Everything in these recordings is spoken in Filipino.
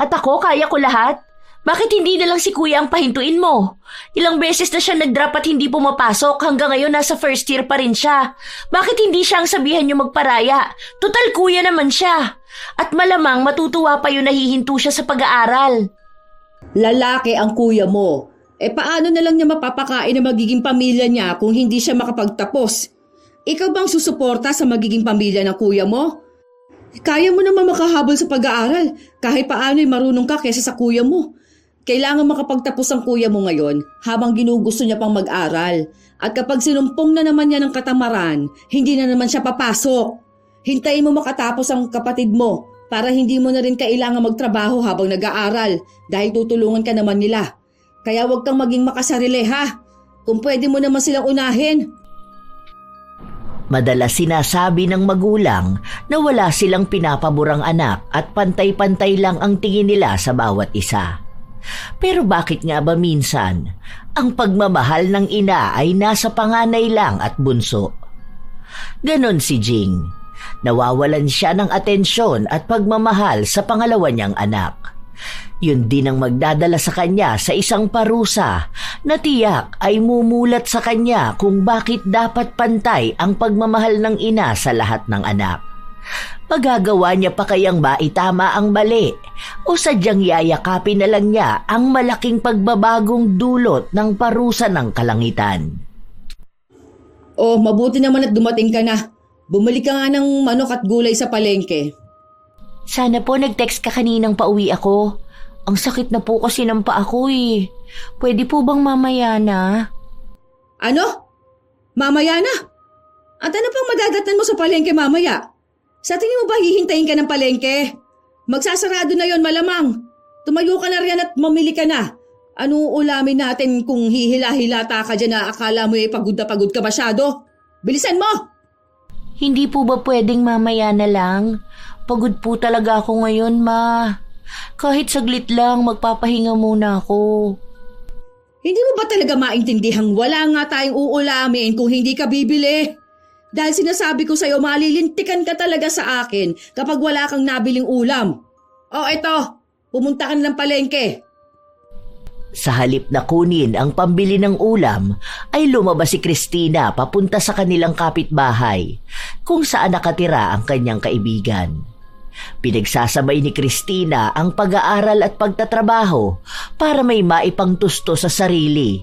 At ako, kaya ko lahat. Bakit hindi na lang si kuya ang pahintuin mo? Ilang beses na siya nag-drop at hindi pumapasok. Hanggang ngayon nasa first year pa rin siya. Bakit hindi siya ang sabihan niyo magparaya? Total kuya naman siya. At malamang matutuwa pa yun nahihinto siya sa pag-aaral. Lalaki ang kuya mo. Paano na lang niya mapapakain na magiging pamilya niya kung hindi siya makapagtapos? Ikaw bang susuporta sa magiging pamilya ng kuya mo? Kaya mo naman makahabol sa pag-aaral kahit paano'y marunong ka kesa sa kuya mo. Kailangan makapagtapos ang kuya mo ngayon habang ginugusto niya pang mag-aral. At kapag sinumpong na naman niya ng katamaran, hindi na naman siya papasok. Hintayin mo makatapos ang kapatid mo para hindi mo na rin kailangan magtrabaho habang nag-aaral dahil tutulungan ka naman nila. Kaya huwag kang maging makasarili ha. Kung pwede mo naman silang unahin. Madalas sinasabi ng magulang na wala silang pinapaborang anak at pantay-pantay lang ang tingin nila sa bawat isa. Pero bakit nga ba minsan ang pagmamahal ng ina ay nasa panganay lang at bunso? Ganon si Jing. Nawawalan siya ng atensyon at pagmamahal sa pangalawa niyang anak. Yun din ang magdadala sa kanya sa isang parusa na tiyak ay mumulat sa kanya kung bakit dapat pantay ang pagmamahal ng ina sa lahat ng anak. Magagawa niya pa kayang maitama ang mali o sadyang yayakapin na lang niya ang malaking pagbabagong dulot ng parusa ng kalangitan. Mabuti naman at dumating ka na. Bumalik ka nga ng manok at gulay sa palengke. Sana po nag-text ka kaninang pauwi ako. Ang sakit na po kasi ng paa ko eh. Pwede po bang mamaya na? Ano? Mamaya na? At ano pang madadatnan mo sa palengke mamaya? Sa tingin mo ba hihintayin ka ng palengke? Magsasarado na yon malamang. Tumayo ka na riyan at mamili ka na. Ano ulamin natin kung hihila-hilata ka dyan na akala mo pagod na pagod ka masyado? Bilisan mo! Hindi po ba pwedeng mamaya na lang? Pagod po talaga ako ngayon, ma. Kahit saglit lang, magpapahinga muna ako. Hindi mo ba talaga maintindihang wala nga tayong uulamin kung hindi ka bibili? Dahil sinasabi ko sa'yo, malilintikan ka talaga sa akin kapag wala kang nabiling ulam. Eto, pumunta ka na ng palengke. Sa halip na kunin ang pambili ng ulam, ay lumabas si Christina papunta sa kanilang kapitbahay, kung saan nakatira ang kanyang kaibigan. Pinagsasabay ni Christina ang pag-aaral at pagtatrabaho para may maipangtusto sa sarili.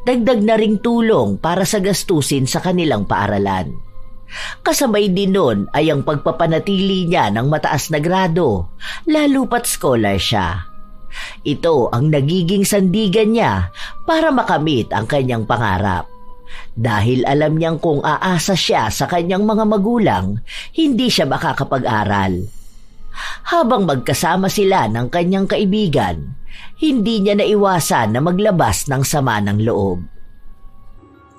Dagdag na ring tulong para sa gastusin sa kanilang paaralan. Kasabay din nun ay ang pagpapanatili niya ng mataas na grado, lalo pat scholar siya. Ito ang nagiging sandigan niya para makamit ang kanyang pangarap. Dahil alam niyang kung aasa siya sa kanyang mga magulang, hindi siya makakapag-aral. Habang magkasama sila ng kanyang kaibigan, hindi niya naiwasan na maglabas ng sama ng loob.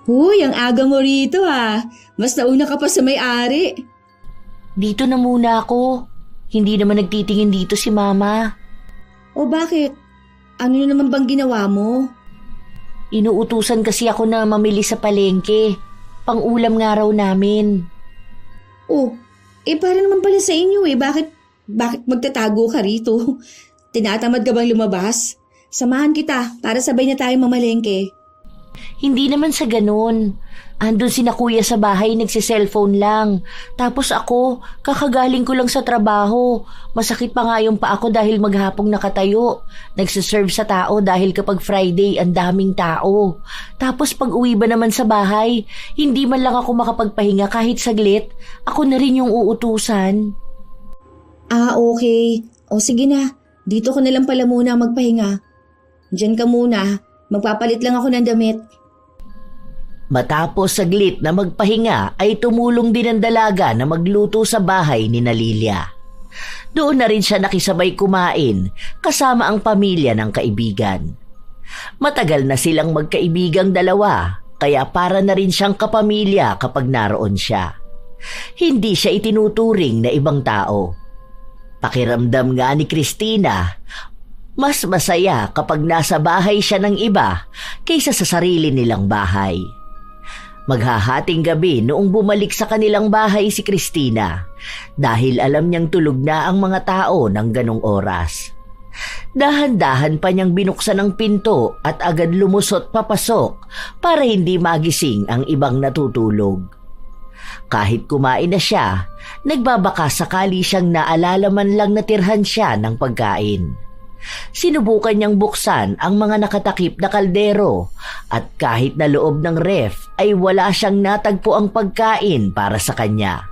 Huy, ang aga mo rito ah. Mas nauna ka pa sa may-ari. Dito na muna ako. Hindi naman nagtitingin dito si mama. Bakit? Ano naman bang ginawa mo? Inuutusan kasi ako na mamili sa palengke. Pang-ulam nga raw namin. Para naman pala sa inyo Bakit magtatago ka rito? Tinatamad ka bang lumabas? Samahan kita para sabay na tayong mamalengke. Hindi naman sa ganun. Andun sina kuya sa bahay, nagsi-cellphone lang. Tapos ako, kakagaling ko lang sa trabaho. Masakit pa nga yung paa ko dahil maghapong nakatayo. Nagsiserve sa tao dahil kapag Friday, ang daming tao. Tapos pag uwi ba naman sa bahay, hindi man lang ako makapagpahinga kahit saglit. Ako na rin yung uutusan. Okay. Sige na. Dito ko na lang pala muna magpahinga. Diyan ka muna. Magpapalit lang ako ng damit. Matapos saglit na magpahinga ay tumulong din ang dalaga na magluto sa bahay ni Lilia. Doon na rin siya nakisabay kumain kasama ang pamilya ng kaibigan. Matagal na silang magkaibigang dalawa, kaya para na rin siyang kapamilya kapag naroon siya. Hindi siya itinuturing na ibang tao. Pakiramdam nga ni Christina, mas masaya kapag nasa bahay siya ng iba kaysa sa sarili nilang bahay. Maghahating gabi noong bumalik sa kanilang bahay si Christina dahil alam niyang tulog na ang mga tao ng ganong oras. Dahan-dahan pa niyang binuksan ang pinto at agad lumusot papasok para hindi magising ang ibang natutulog. Kahit kumain na siya, nagbabaka sakali siyang naalala man lang natirhan siya ng pagkain. Sinubukan niyang buksan ang mga nakatakip na kaldero at kahit na loob ng ref ay wala siyang natagpo ang pagkain para sa kanya.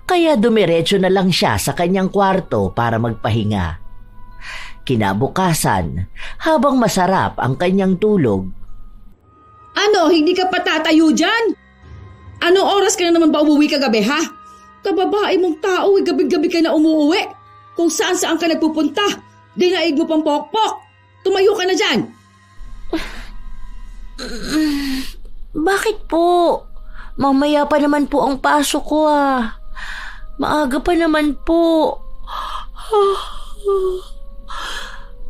Kaya dumiretso na lang siya sa kanyang kwarto para magpahinga. Kinabukasan, habang masarap ang kanyang tulog. Ano, hindi ka pa tatayo dyan? Anong oras ka na naman ba umuwi kagabi, ha? Kababae mong tao, gabi-gabi ka na umuwi. Kung saan-saan ka nagpupunta, dinaig mo pang pokpok. Tumayo ka na dyan. Bakit po? Mamaya pa naman po ang pasok ko Maaga pa naman po.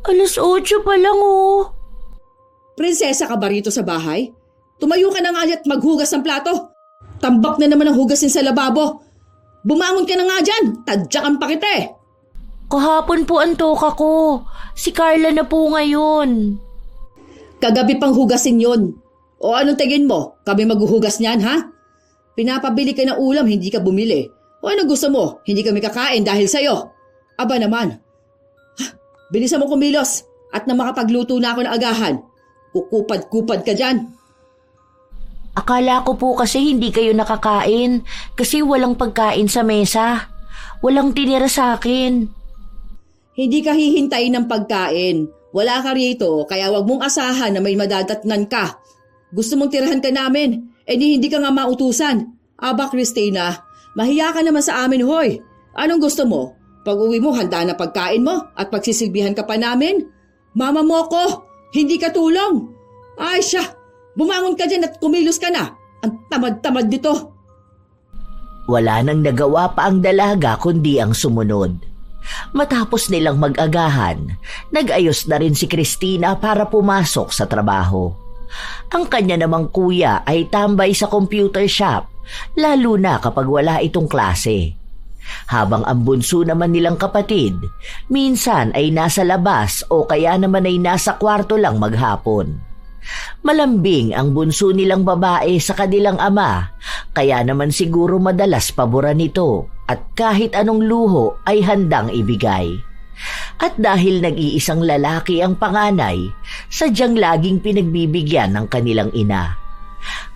8:00 pa lang Prinsesa ka ba rito sa bahay? Tumayo ka na nga at maghugas ng plato. Tambak na naman ang hugasin sa lababo. Bumangon ka na nga dyan. Tadyakan pa kita eh. Kahapon po ang toka ko. Si Carla na po ngayon. Kagabi pang hugasin yon. O anong tingin mo? Kami maghuhugas niyan, ha? Pinapabili ka ng ulam, hindi ka bumili. O anong gusto mo? Hindi kami kakain dahil sa'yo. Aba naman. Bilisan mo kumilos at na makapagluto na ako ng agahan. Kukupad-kupad ka dyan. Akala ko po kasi hindi kayo nakakain kasi walang pagkain sa mesa. Walang tinira sa akin. Hindi ka hihintayin ng pagkain. Wala ka rito, kaya wag mong asahan na may madadatnan ka. Gusto mong tirahan ka namin, hindi ka nga mautusan. Aba, Christina, mahiya ka naman sa amin, hoy. Anong gusto mo? Pag-uwi mo, handa na pagkain mo at pagsisilbihan ka pa namin? Mama mo ko, hindi ka tulong. Ay siya, bumangon ka dyan at kumilos ka na. Ang tamad-tamad dito. Wala nang nagawa pa ang dalaga kundi ang sumunod. Matapos nilang mag-agahan, nag-ayos na rin si Christina para pumasok sa trabaho. Ang kanya namang kuya ay tambay sa computer shop, lalo na kapag wala itong klase. Habang ang bunso naman nilang kapatid, minsan ay nasa labas o kaya naman ay nasa kwarto lang maghapon. Malambing ang bunso nilang babae sa kanilang ama, kaya naman siguro madalas paboran nito at kahit anong luho ay handang ibigay. At dahil nag-iisang lalaki ang panganay, sadyang laging pinagbibigyan ng kanilang ina.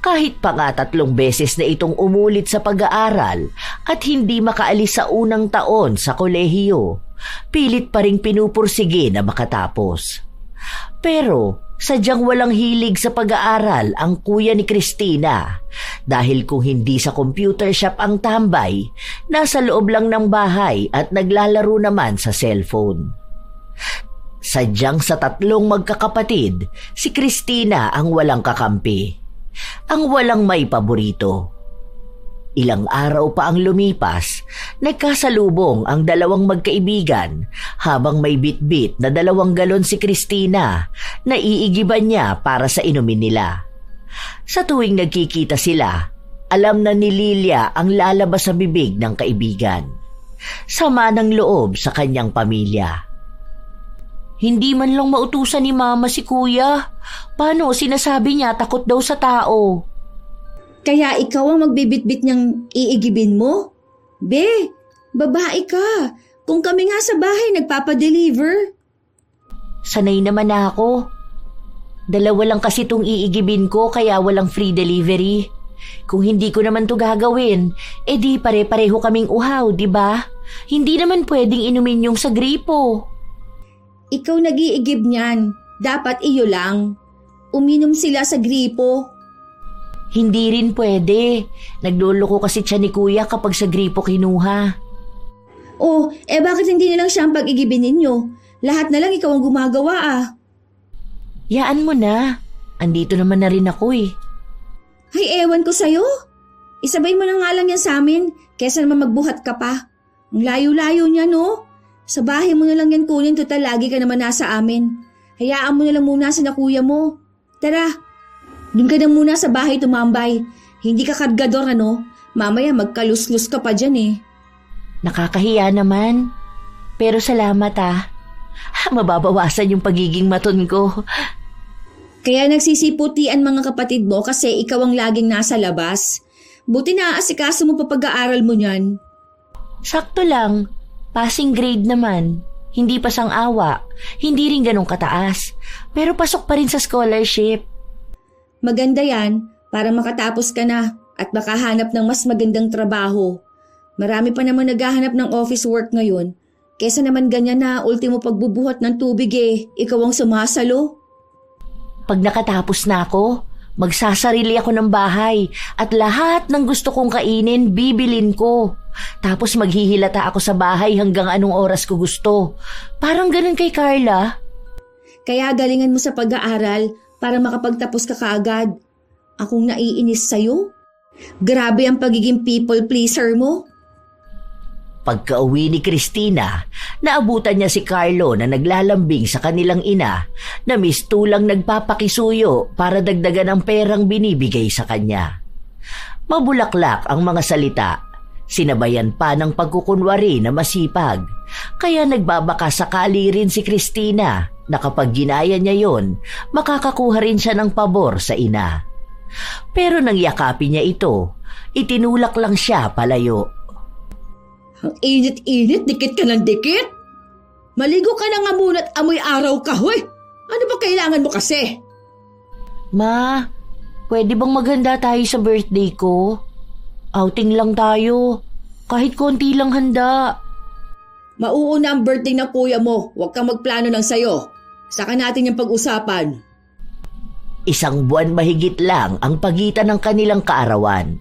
Kahit pa nga 3 beses na itong umulit sa pag-aaral at hindi makaalis sa unang taon sa kolehiyo, pilit pa ring pinupursige na makatapos. Pero sadyang walang hilig sa pag-aaral ang kuya ni Christina dahil kung hindi sa computer shop ang tambay, nasa loob lang ng bahay at naglalaro naman sa cellphone. Sadyang sa 3 magkakapatid, si Christina ang walang kakampi. Ang walang may paborito. Ilang araw pa ang lumipas, nagkasalubong ang 2 magkaibigan habang may bitbit na 2 galon si Christina na iigiban niya para sa inumin nila. Sa tuwing nagkikita sila, alam na ni Lilia ang lalabas sa bibig ng kaibigan. Sama ng loob sa kanyang pamilya. Hindi man lang mautusan ni Mama si Kuya. Paano sinasabi niya takot daw sa tao? Kaya ikaw ang magbibitbit niyang iigibin mo? Be, babae ka. Kung kami nga sa bahay nagpapadeliver. Sanay naman na ako. 2 lang kasi itong iigibin ko kaya walang free delivery. Kung hindi ko naman to gagawin, di pare-pareho kaming uhaw, di ba? Hindi naman pwedeng inumin yung sa gripo. Ikaw nag-iigib niyan. Dapat iyo lang. Uminom sila sa gripo. Hindi rin pwede. Nagluloko kasi siya ni Kuya kapag sa gripo kinuha. Oh, bakit hindi nilang siya ang pag-igibin ninyo? Lahat na lang ikaw ang gumagawa Yaan mo na. Andito naman na rin ako Ay, ewan ko sa'yo. Isabay mo na nga lang yan sa amin, kesa naman magbuhat ka pa. Ang layo-layo niya, no? Sa bahay mo na lang yan kunin, total lagi ka naman nasa amin. Hayaan mo na lang muna sa kuya mo. Tara, dun ka na muna sa bahay tumambay. Hindi ka kargador, ano? Mamaya magkalus-lus ka pa dyan Nakakahiya naman. Pero salamat Mababawasan yung pagiging maton ko. Kaya nagsisiputian mga kapatid mo kasi ikaw ang laging nasa labas. Buti na aasikaso mo pa pag-aaral mo niyan. Sakto lang. Passing grade naman. Hindi pa sang-awa. Hindi rin ganun kataas. Pero pasok pa rin sa scholarship. Maganda yan para makatapos ka na at makahanap ng mas magandang trabaho. Marami pa naman naghahanap ng office work ngayon. Kesa naman ganyan na ultimo pagbubuhat ng tubig ikaw ang sumasalo. Pag nakatapos na ako, magsasarili ako ng bahay at lahat ng gusto kong kainin, bibilin ko. Tapos maghihilata ako sa bahay hanggang anong oras ko gusto. Parang ganun kay Carla. Kaya galingan mo sa pag-aaral para makapagtapos ka kaagad. Akong naiinis sa'yo. Grabe ang pagiging people pleaser mo. Pagka-uwi ni Christina, naabutan niya si Carlo na naglalambing sa kanilang ina na mistulang nagpapakisuyo para dagdagan ang perang binibigay sa kanya. Mabulaklak ang mga salita, sinabayan pa ng pagkukunwari na masipag, kaya nagbabaka sakali rin si Christina na kapag ginaya niya yon, makakakuha rin siya ng pabor sa ina. Pero nang yakapin niya ito, itinulak lang siya palayo. Ang init-init, dikit ka ng dikit. Maligo ka na nga muna at amoy araw ka, hoy. Ano ba kailangan mo kasi? Ma, pwede bang maghanda tayo sa birthday ko? Outing lang tayo. Kahit konti lang handa. Mauuna ang birthday ng kuya mo. Huwag kang magplano ng sayo. Saka natin yung pag-usapan. Isang buwan mahigit lang ang pagitan ng kanilang kaarawan.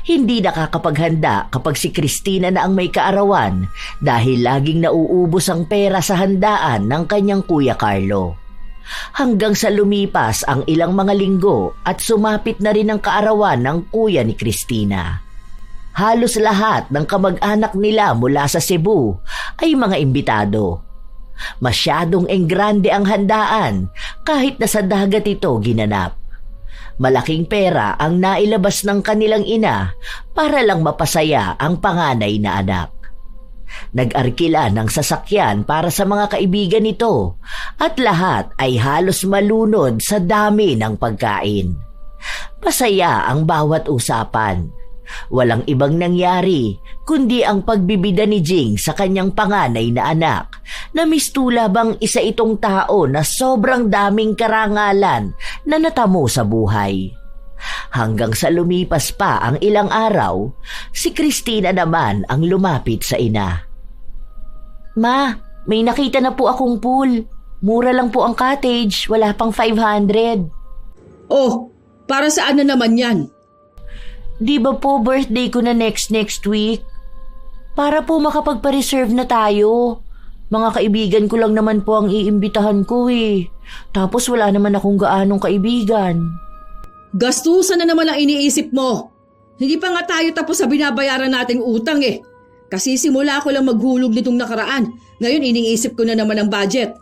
Hindi nakakapaghanda kapag si Christina na ang may kaarawan dahil laging nauubos ang pera sa handaan ng kanyang kuya Carlo. Hanggang sa lumipas ang ilang mga linggo at sumapit na rin ang kaarawan ng kuya ni Christina. Halos lahat ng kamag-anak nila mula sa Cebu ay mga imbitado. Masyadong enggrande ang handaan kahit na sa dagat ito ginanap. Malaking pera ang nailabas ng kanilang ina para lang mapasaya ang panganay na anak. Nag-arkila ng sasakyan para sa mga kaibigan nito at lahat ay halos malunod sa dami ng pagkain. Masaya ang bawat usapan. Walang ibang nangyari kundi ang pagbibida ni Jing sa kanyang panganay na anak na mistulabang isa itong tao na sobrang daming karangalan na natamo sa buhay. Hanggang sa lumipas pa ang ilang araw, si Christina naman ang lumapit sa ina. Ma, may nakita na po akong pool. Mura lang po ang cottage, wala pang 500. Oh, para saan na naman yan? Di ba po birthday ko na next week? Para po makapagpa-reserve na tayo. Mga kaibigan ko lang naman po ang iimbitahan ko Tapos wala naman akong gaanong kaibigan. Gastusan na naman ang iniisip mo. Hindi pa nga tayo tapos sa binabayaran nating utang Kasi simula ko lang maghulog nitong nakaraan. Ngayon iniisip ko na naman ang budget.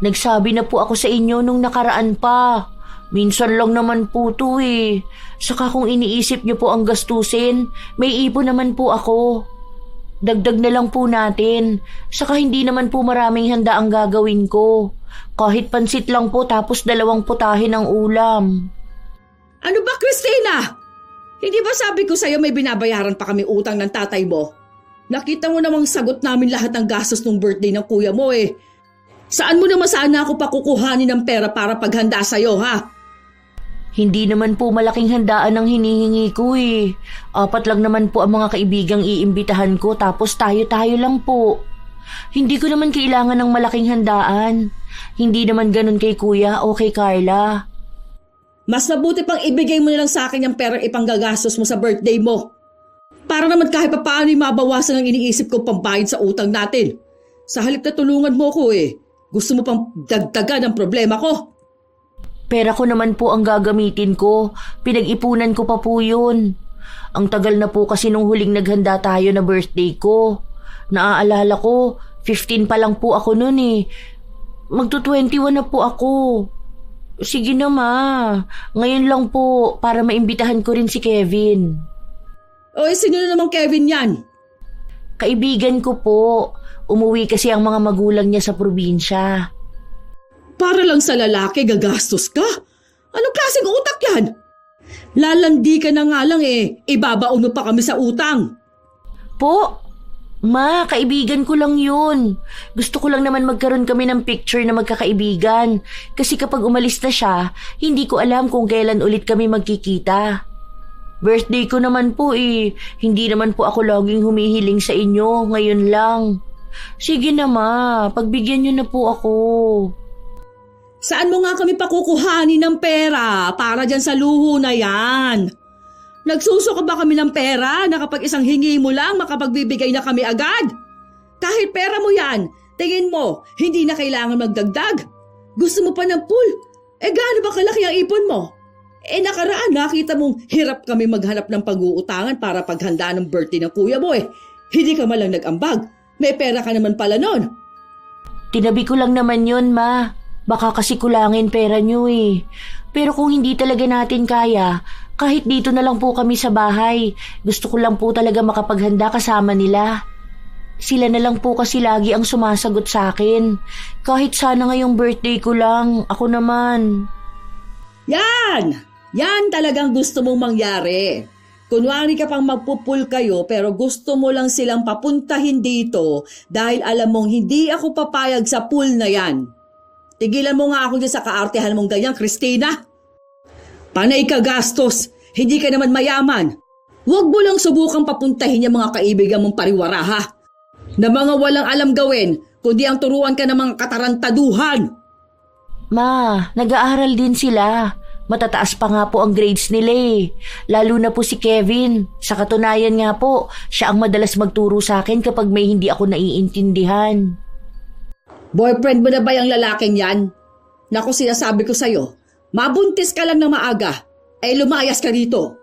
Nagsabi na po ako sa inyo nung nakaraan pa. Minsan lang naman po to Saka kung iniisip niyo po ang gastusin, may ipon naman po ako. Dagdag na lang po natin. Saka hindi naman po maraming handa ang gagawin ko. Kahit pansit lang po tapos 2 putahe ng ulam. Ano ba, Christina? Hindi ba sabi ko sa'yo may binabayaran pa kami utang ng tatay mo? Nakita mo namang sagot namin lahat ng gastos ng birthday ng kuya mo Saan mo naman sana ako pakukuhanin ng pera para paghanda sa'yo, ha? Hindi naman po malaking handaan ang hinihingi ko 4 lang naman po ang mga kaibigang iimbitahan ko tapos tayo-tayo lang po. Hindi ko naman kailangan ng malaking handaan. Hindi naman ganun kay kuya o kay Carla. Mas mabuti pang ibigay mo na lang sa akin yung perang ipanggagastos mo sa birthday mo. Para naman kahit pa paano mabawasan ang iniisip ko pambayad sa utang natin. Sa halip na tulungan mo ko Gusto mo pang dagdagan ang problema ko. Pera ko naman po ang gagamitin ko. Pinag-ipunan ko pa po yun. Ang tagal na po kasi nung huling naghanda tayo na birthday ko. Naaalala ko, 15 pa lang po ako nun Magto-21 na po ako. Sige na ma, ngayon lang po para maimbitahan ko rin si Kevin. Sino na namang Kevin yan? Kaibigan ko po. Umuwi kasi ang mga magulang niya sa probinsya. Para lang sa lalaki, gagastos ka? Anong klaseng utak yan? Lalandi ka na nga lang ibabaon mo pa kami sa utang. Po, ma, kaibigan ko lang yun. Gusto ko lang naman magkaroon kami ng picture na magkakaibigan. Kasi kapag umalis na siya, hindi ko alam kung kailan ulit kami magkikita. Birthday ko naman po Hindi naman po ako laging humihiling sa inyo, ngayon lang. Sige na ma, pagbigyan niyo na po ako. Saan mo nga kami pakukuhanin ng pera para dyan sa luho na yan? Nagsusuka ba kami ng pera na kapag isang hingi mo lang makapagbibigay na kami agad? Kahit pera mo yan, tingin mo, hindi na kailangan magdagdag. Gusto mo pa ng pool? Gaano ba kalaki ang ipon mo? Nakaraan nakita mong hirap kami maghanap ng pag-uutangan para paghanda ng birthday ng kuya mo Hindi ka malang nag-ambag. May pera ka naman pala nun. Tinabi ko lang naman yun, ma. Baka kasi kulangin pera niyo Pero kung hindi talaga natin kaya, kahit dito na lang po kami sa bahay. Gusto ko lang po talaga makapaghanda kasama nila. Sila na lang po kasi lagi ang sumasagot sa akin. Kahit sana ngayong birthday ko lang, ako naman. Yan talagang gusto mong mangyari. Kunwari ka pang magpupul kayo pero gusto mo lang silang papuntahin dito dahil alam mong hindi ako papayag sa pool na yan. Tigilan mo nga ako dyan sa kaartehan mong ganyan, Christina. Panay ka gastos, hindi ka naman mayaman. Huwag mo lang subukang papuntahin yung mga kaibigan mong pariwara ha. Na mga walang alam gawin, kundi ang turuan ka ng mga katarantaduhan. Ma, nag-aaral din sila. Matataas pa nga po ang grades nila Lalo na po si Kevin. Sa katunayan nga po, siya ang madalas magturo sa akin kapag may hindi ako naiintindihan. Boyfriend mo na ba yung lalaking yan? Naku, sinasabi ko sa'yo, mabuntis ka lang na maaga, lumayas ka rito.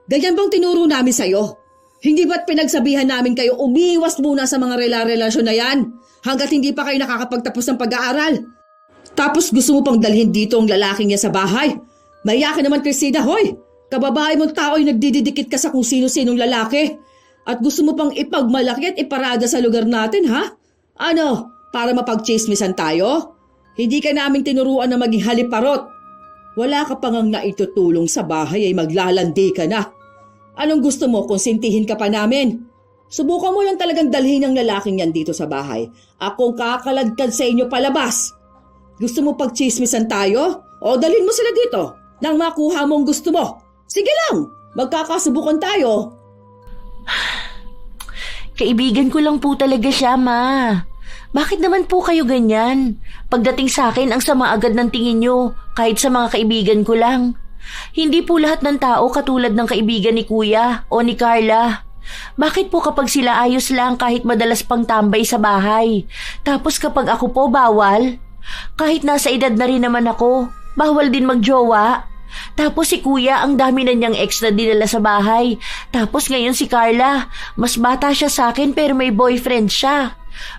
Ganyan bang tinuro namin sa'yo? Hindi ba't pinagsabihan namin kayo umiwas muna sa mga relasyon na yan hanggat hindi pa kayo nakakapagtapos ng pag-aaral? Tapos gusto mo pang dalhin dito ang lalaking yan sa bahay? Maya ka naman, Christina, hoy! Kababae mong tao'y nagdididikit ka sa kung sino-sinong lalaki. At gusto mo pang ipagmalaki at iparada sa lugar natin, ha? Ano, para mapag-chismisan tayo? Hindi ka naming tinuruan na maging haliparot. Wala ka pang ang naitutulong sa bahay ay maglalandi ka na. Anong gusto mo kung sintihin ka pa namin? Subukan mo lang talagang dalhin ang lalaking yan dito sa bahay. Akong kakaladkad sa inyo palabas. Gusto mo pag-chismisan tayo? O dalhin mo sila dito nang makuha mo ang gusto mo. Sige lang, magkakasubukan tayo. Kaibigan ko lang po talaga siya, ma. Bakit naman po kayo ganyan? Pagdating sa akin, ang sama agad ng tingin nyo, kahit sa mga kaibigan ko lang. Hindi po lahat ng tao katulad ng kaibigan ni Kuya o ni Carla. Bakit po kapag sila ayos lang kahit madalas pang tambay sa bahay? Tapos kapag ako po bawal? Kahit nasa edad na rin naman ako, bawal din magjowa. Tapos si Kuya, ang dami na niyang ex na dinala sa bahay. Tapos ngayon si Carla, mas bata siya sa akin pero may boyfriend siya.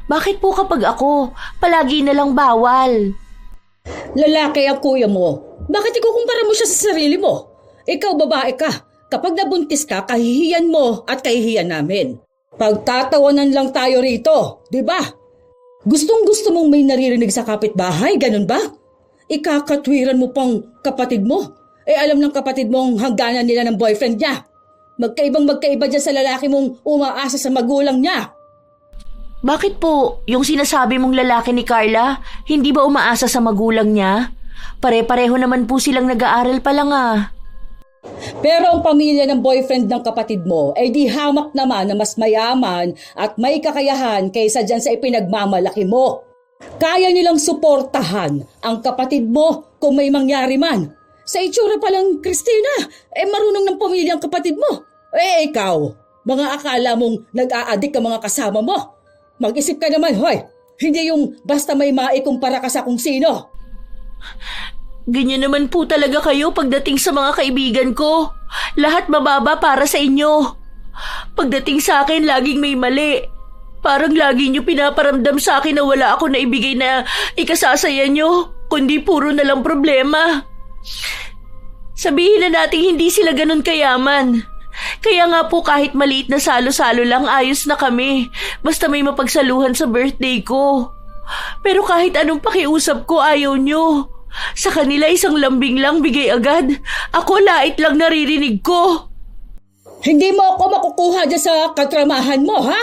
Bakit po kapag ako, palagi na lang bawal? Lalaki ang kuya mo. Bakit ikukumpara mo siya sa sarili mo? Ikaw babae ka. Kapag nabuntis ka, kahihiyan mo at kahihiyan namin. Pagtatawanan lang tayo rito, di ba? Gustong-gusto mong may naririnig sa kapitbahay, ganun ba? Ikakatwiran mo pang kapatid mo. Alam ng kapatid mong hangganan nila ng boyfriend niya. Magkaibang-magkaiba dyan sa lalaki mong umaasa sa magulang niya. Bakit po, yung sinasabi mong lalaki ni Carla, hindi ba umaasa sa magulang niya? Pare-pareho naman po silang nag-aaral pa lang Pero ang pamilya ng boyfriend ng kapatid mo ay di hamak naman na mas mayaman at may kakayahan kaysa dyan sa ipinagmamalaki mo. Kaya nilang suportahan ang kapatid mo kung may mangyari man. Sa itsura pa lang, Christina, marunong ng pamilya ang kapatid mo. Ikaw, mga akala mong nag-aadik ang mga kasama mo. Mag-isip ka naman, hoy. Hindi yung basta may maikumpara ka sa kung sino. Ganyan naman po talaga kayo pagdating sa mga kaibigan ko. Lahat mababa para sa inyo. Pagdating sa akin, laging may mali. Parang lagi nyo pinaparamdam sa akin na wala ako na ibigay na ikasasaya nyo, kundi puro na lang problema. Sabihin na natin hindi sila ganun kayaman. Kaya nga po kahit maliit na salo-salo lang ayos na kami. Basta may mapagsaluhan sa birthday ko. Pero kahit anong pakiusap ko ayaw nyo. Sa kanila isang lambing lang bigay agad. Ako lait lang naririnig ko. Hindi mo ako makukuha dyan sa katramahan mo, ha?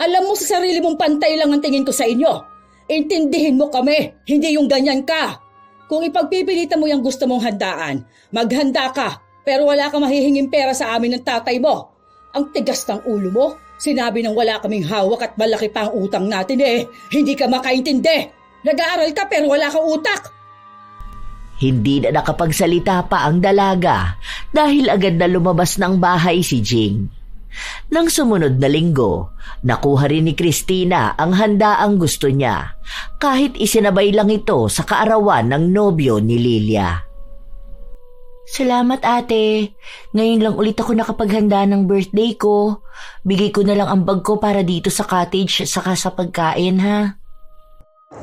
Alam mo sa sarili mong pantay lang ang tingin ko sa inyo. Intindihin mo kami, hindi yung ganyan ka. Kung ipagpipilitan mo yung gusto mong handaan, maghanda ka, pero wala kang mahihinging pera sa amin ng tatay mo. Ang tigas ng ulo mo, sinabi ng wala kaming hawak at malaki pa ang utang natin hindi ka makaintindi. Nag-aaral ka pero wala kang utak. Hindi na nakapagsalita pa ang dalaga dahil agad na lumabas ng bahay si Jing. Nang sumunod na linggo, nakuha rin ni Christina ang handaang gusto niya kahit isinabay lang ito sa kaarawan ng nobyo ni Lilia. Salamat ate. Ngayon lang ulit ako nakapaghanda ng birthday ko. Bigay ko na lang ang bag ko para dito sa cottage saka sa pagkain ha.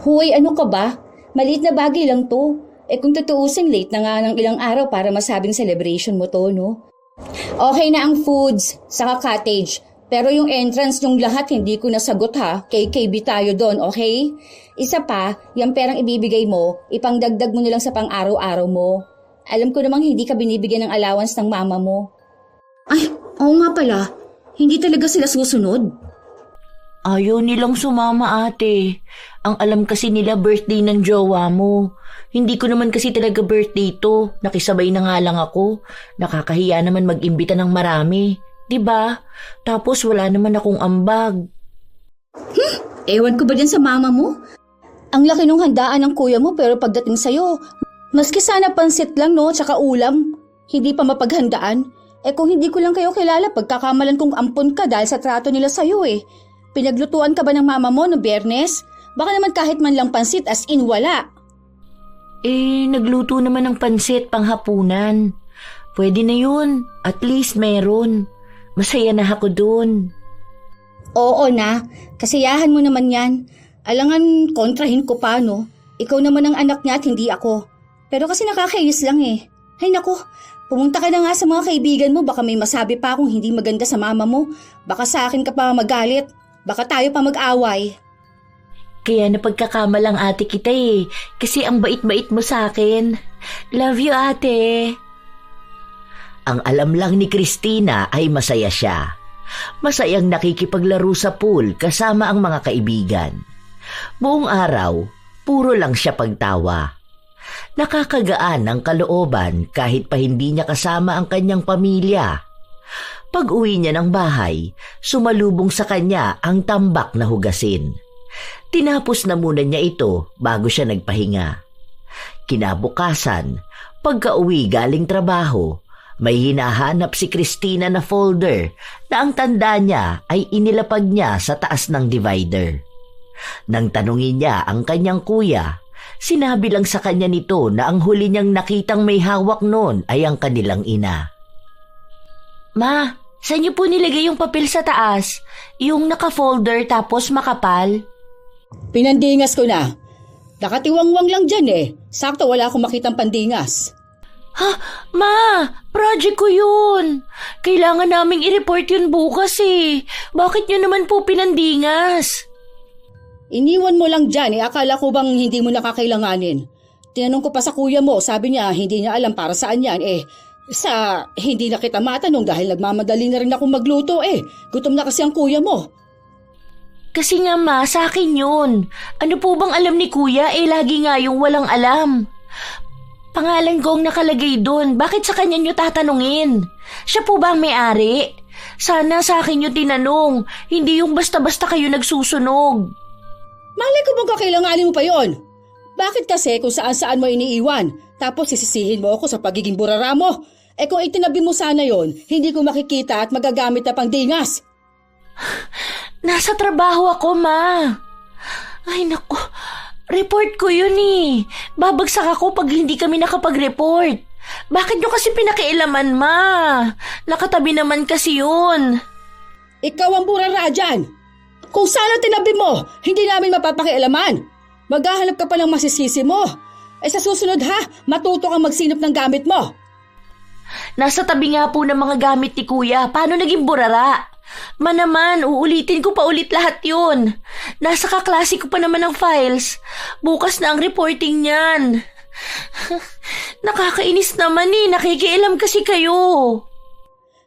Hoy, ano ka ba? Maliit na bagay lang to. Kung tutuusin, late na nga ng ilang araw para masabing celebration mo to, no? Okay na ang foods, saka cottage. Pero yung entrance yung lahat hindi ko nasagot ha. KKB tayo doon, okay? Isa pa, yung perang ibibigay mo, ipangdagdag mo nilang sa pang-araw-araw mo. Alam ko namang hindi ka binibigyan ng allowance ng mama mo. Ay, oo nga pala. Hindi talaga sila susunod. Ayaw nilang sumama ate. Ang alam kasi nila birthday ng jowa mo. Hindi ko naman kasi talaga birthday to. Nakisabay na nga lang ako. Nakakahiya naman mag-imbita ng marami. 'Di ba? Tapos wala naman akong ambag. Ewan ko ba dyan sa mama mo? Ang laki nung handaan ng kuya mo pero pagdating sa'yo, maski sana pansit lang no, tsaka ulam. Hindi pa mapaghandaan. Kung hindi ko lang kayo kilala, pagkakamalan kong ampon ka dahil sa trato nila sa'yo Pinaglutuan ka ba ng mama mo no Biyernes? Baka naman kahit man lang pansit as in wala. Nagluto naman ng pansit panghapunan. Pwede na yun. At least meron. Masaya na ako dun. Oo na. Kasiyahan mo naman yan. Alangan kontrahin ko pa no. Ikaw naman ang anak niya at hindi ako. Pero kasi nakakainis lang Ay nako, pumunta ka na nga sa mga kaibigan mo. Baka may masabi pa akong hindi maganda sa mama mo. Baka sa akin ka pa magalit. Baka tayo pa mag-away. Kaya napagkakamalang ate kita kasi ang bait-bait mo sa akin. Love you ate. Ang alam lang ni Christina ay masaya siya. Masayang nakikipaglaro sa pool kasama ang mga kaibigan. Buong araw, puro lang siya pagtawa. Nakakagaan ang kalooban kahit pa hindi niya kasama ang kanyang pamilya. Pag-uwi niya ng bahay, sumalubong sa kanya ang tambak na hugasin. Tinapos na muna niya ito bago siya nagpahinga. Kinabukasan, pagka-uwi galing trabaho, may hinahanap si Christina na folder na ang tanda niya ay inilapag niya sa taas ng divider. Nang tanungin niya ang kanyang kuya, sinabi lang sa kanya nito na ang huli niyang nakitang may hawak noon ay ang kanilang ina. Ma, saan niyo po nilagay yung papel sa taas? Yung naka-folder tapos makapal? Pinandingas ko na. Nakatiwangwang lang dyan Sakto wala akong makitang pandingas. Ha? Ma, project ko yun. Kailangan naming i-report yun bukas Bakit niyo naman po pinandingas? Iniwan mo lang dyan Akala ko bang hindi mo nakakailanganin. Tinanong ko pa sa kuya mo, sabi niya hindi niya alam para saan yan Sa hindi na kita matanong dahil nagmamadali na rin akong magluto Gutom na kasi ang kuya mo. Kasi nga ma, sa akin yun. Ano po bang alam ni kuya lagi nga yung walang alam. Pangalan ko ang nakalagay doon. Bakit sa kanya nyo tatanungin? Siya po ba ang may-ari? Sana sa akin nyo tinanong. Hindi yung basta-basta kayo nagsusunog. Malay ko bang kakailanganin mo pa yon? Bakit kasi kung saan-saan mo iniiwan? Tapos sisisihin mo ako sa pagiging burara mo? Kung itinabi mo sana yon, hindi ko makikita at magagamit na pang dingas. Nasa trabaho ako, ma. Ay, naku. Report ko yun Babagsak ako pag hindi kami nakapag-report. Bakit nyo kasi pinakialaman, ma? Nakatabi naman kasi yun. Ikaw ang burara dyan. Kung sana tinabi mo, hindi namin mapapakialaman. Maghahanap ka pa ng masisisi mo. Sa susunod matuto kang magsinop ng gamit mo. Nasa tabi nga po ng mga gamit ni Kuya. Paano naging burara? Naman, uulitin ko pa ulit lahat yun. Nasa kaklase ko pa naman ang files. Bukas na ang reporting niyan. Nakakainis naman nakikialam kasi kayo.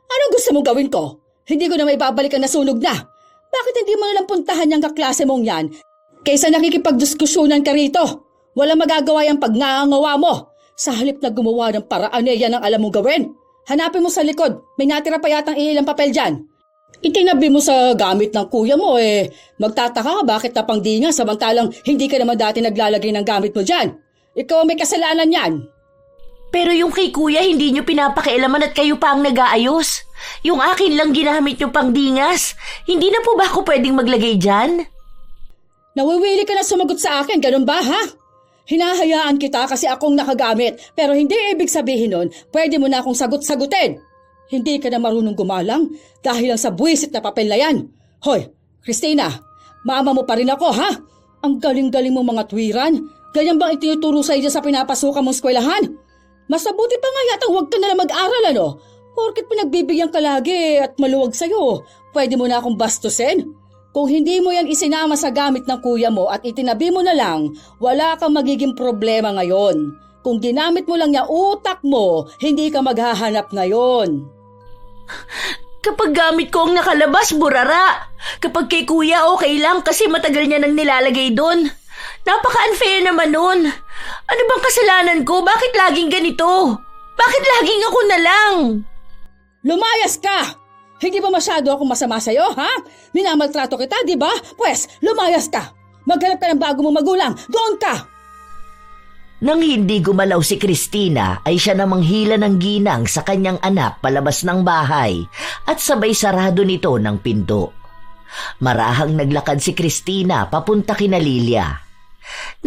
Anong gusto mong gawin ko? Hindi ko na may babalik ang nasunog na. Bakit hindi mo nalang puntahan yung kaklase mong yan? Kaysa nakikipagdiskusyonan ka rito. Walang magagawa yung pagngangawa mo. Sa halip na gumawa ng paraan yan ang alam mong gawin. Hanapin mo sa likod. May natira pa yatang ilang papel dyan. Itinabi mo sa gamit ng kuya mo magtataka ka bakit napangdinga samantalang hindi ka naman dati naglalagay ng gamit mo dyan. Ikaw ang may kasalanan yan. Pero yung kay Kuya hindi nyo pinapakialaman at kayo pa ang nag-aayos. Yung akin lang ginamit nyo pang dingas. Hindi na po ba ako pwedeng maglagay dyan? Nawiwili ka na sumagot sa akin, ganun ba ha? Hinahayaan kita kasi akong nakagamit pero hindi ibig sabihin nun pwede mo na akong sagot-sagutin. Hindi ka na marunong gumalang dahil lang sa buwisit na papel na yan. Hoy, Christina, mama mo pa rin ako ha? Ang galing-galing mo mga tuwiran. Ganyan bang itinuturo sa iyo sa pinapasukan mong eskwelahan? Mas mabuti pa nga yata huwag ka na lang mag-aral Porket pinagbibigyan ka lagi at maluwag sa'yo, pwede mo na akong bastusin? Kung hindi mo yan isinama sa gamit ng kuya mo at itinabi mo na lang, wala kang magiging problema ngayon. Kung ginamit mo lang niya utak mo, hindi ka maghahanap ngayon. Kapag gamit ko ang nakalabas, burara. Kapag kay Kuya, okay lang kasi matagal niya nang nilalagay doon. Napaka-unfair naman nun. Ano bang kasalanan ko? Bakit laging ganito? Bakit laging ako na lang? Lumayas ka! Hindi ba masyado akong masama sa'yo, ha? Minamaltrato kita, di ba? Pwes, lumayas ka! Maghanap ka ng bago mong magulang! Doon ka! Nang hindi gumalaw si Christina ay siya namang hila ng ginang sa kanyang anak palabas ng bahay at sabay sarado nito ng pinto. Marahang naglakad si Christina papunta kina Lilia.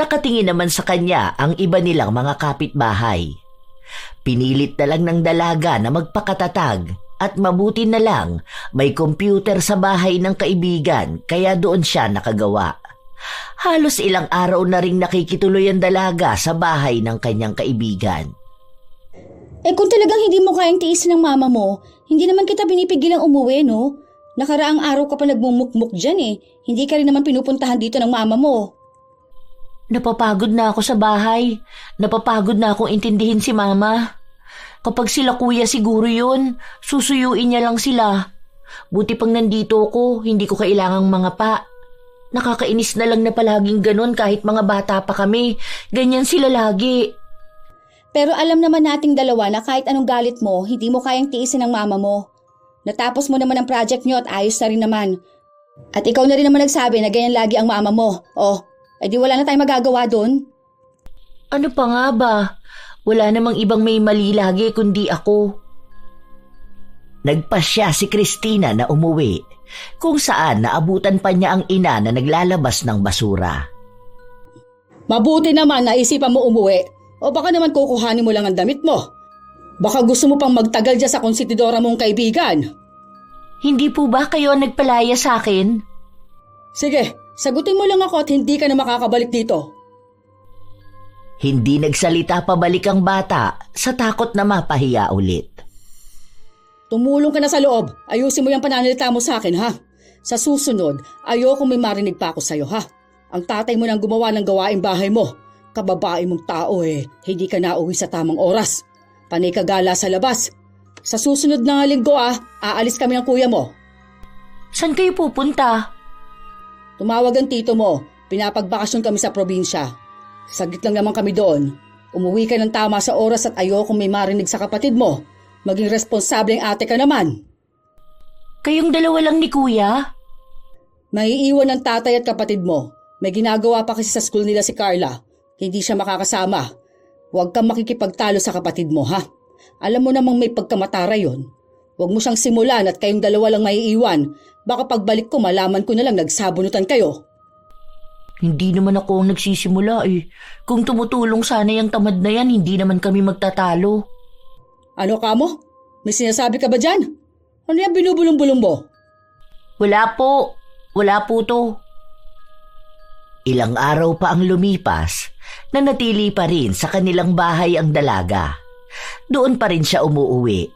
Nakatingin naman sa kanya ang iba nilang mga kapitbahay. Pinilit na lang ng dalaga na magpakatatag at mabuti na lang may computer sa bahay ng kaibigan kaya doon siya nakagawa. Halos ilang araw na ring nakikituloy ang dalaga sa bahay ng kanyang kaibigan. Kung talagang hindi mo kayang tiisin ng mama mo, hindi naman kita pinipigilang umuwi, no? Nakaraang araw ka pa nagmumukmuk dyan Hindi ka rin naman pinupuntahan dito ng mama mo. Napapagod na ako sa bahay. Napapagod na akong intindihin si Mama. Kapag sila Kuya siguro yun, susuyuin niya lang sila. Buti pang nandito ako, hindi ko kailangang mga pa. Nakakainis na lang na palaging ganon kahit mga bata pa kami. Ganyan sila lagi. Pero alam naman nating dalawa na kahit anong galit mo, hindi mo kayang tiisin ng mama mo. Natapos mo naman ang project nyo at ayos na rin naman. At ikaw na rin naman nagsabi na ganyan lagi ang mama mo. Di wala na tayong magagawa doon. Ano pa nga ba? Wala namang ibang may mali lagi kundi ako. Nagpasya si Christina na umuwi, kung saan naabutan pa niya ang ina na naglalabas ng basura. Mabuti naman na isipan mo umuwi o baka naman kukuhanin mo lang ang damit mo. Baka gusto mo pang magtagal dyan sa konsentidora mong kaibigan. Hindi po ba kayo ang nagpalaya sa akin? Sige, sagutin mo lang ako at hindi ka na makakabalik dito. Hindi nagsalita pabalik ang bata sa takot na mapahiya ulit. Tumulong ka na sa loob. Ayusin mo yung pananalita mo sa akin, ha? Sa susunod, ayoko may marinig pa ako sa'yo, ha? Ang tatay mo nang gumawa ng gawaing bahay mo. Kababae mong tao hindi ka nauwi sa tamang oras. Panay ka gala sa labas. Sa susunod na linggo, aalis kami ng kuya mo. Saan kayo pupunta? Tumawag ang tito mo. Pinapagbakasyon kami sa probinsya. Saglit lang naman kami doon. Umuwi ka ng tama sa oras at ayoko may marinig sa kapatid mo. Maging responsableng ate ka naman. Kayong dalawa lang ni Kuya? Maiiwan ng tatay at kapatid mo. May ginagawa pa kasi sa school nila si Carla. Hindi siya makakasama. Huwag kang makikipagtalo sa kapatid mo, ha? Alam mo namang may pagkamatara yon. Huwag mo siyang simulan at kayong dalawa lang maiiwan. Baka pagbalik ko malaman ko na lang nagsabunutan kayo. Hindi naman ako ang nagsisimula Kung tumutulong sana yung tamad na yan, hindi naman kami magtatalo. Ano ka mo? May sinasabi ka ba dyan? Ano yan binubulong-bulong mo? Wala po. Wala po to. Ilang araw pa ang lumipas na natili pa rin sa kanilang bahay ang dalaga. Doon pa rin siya umuuwi.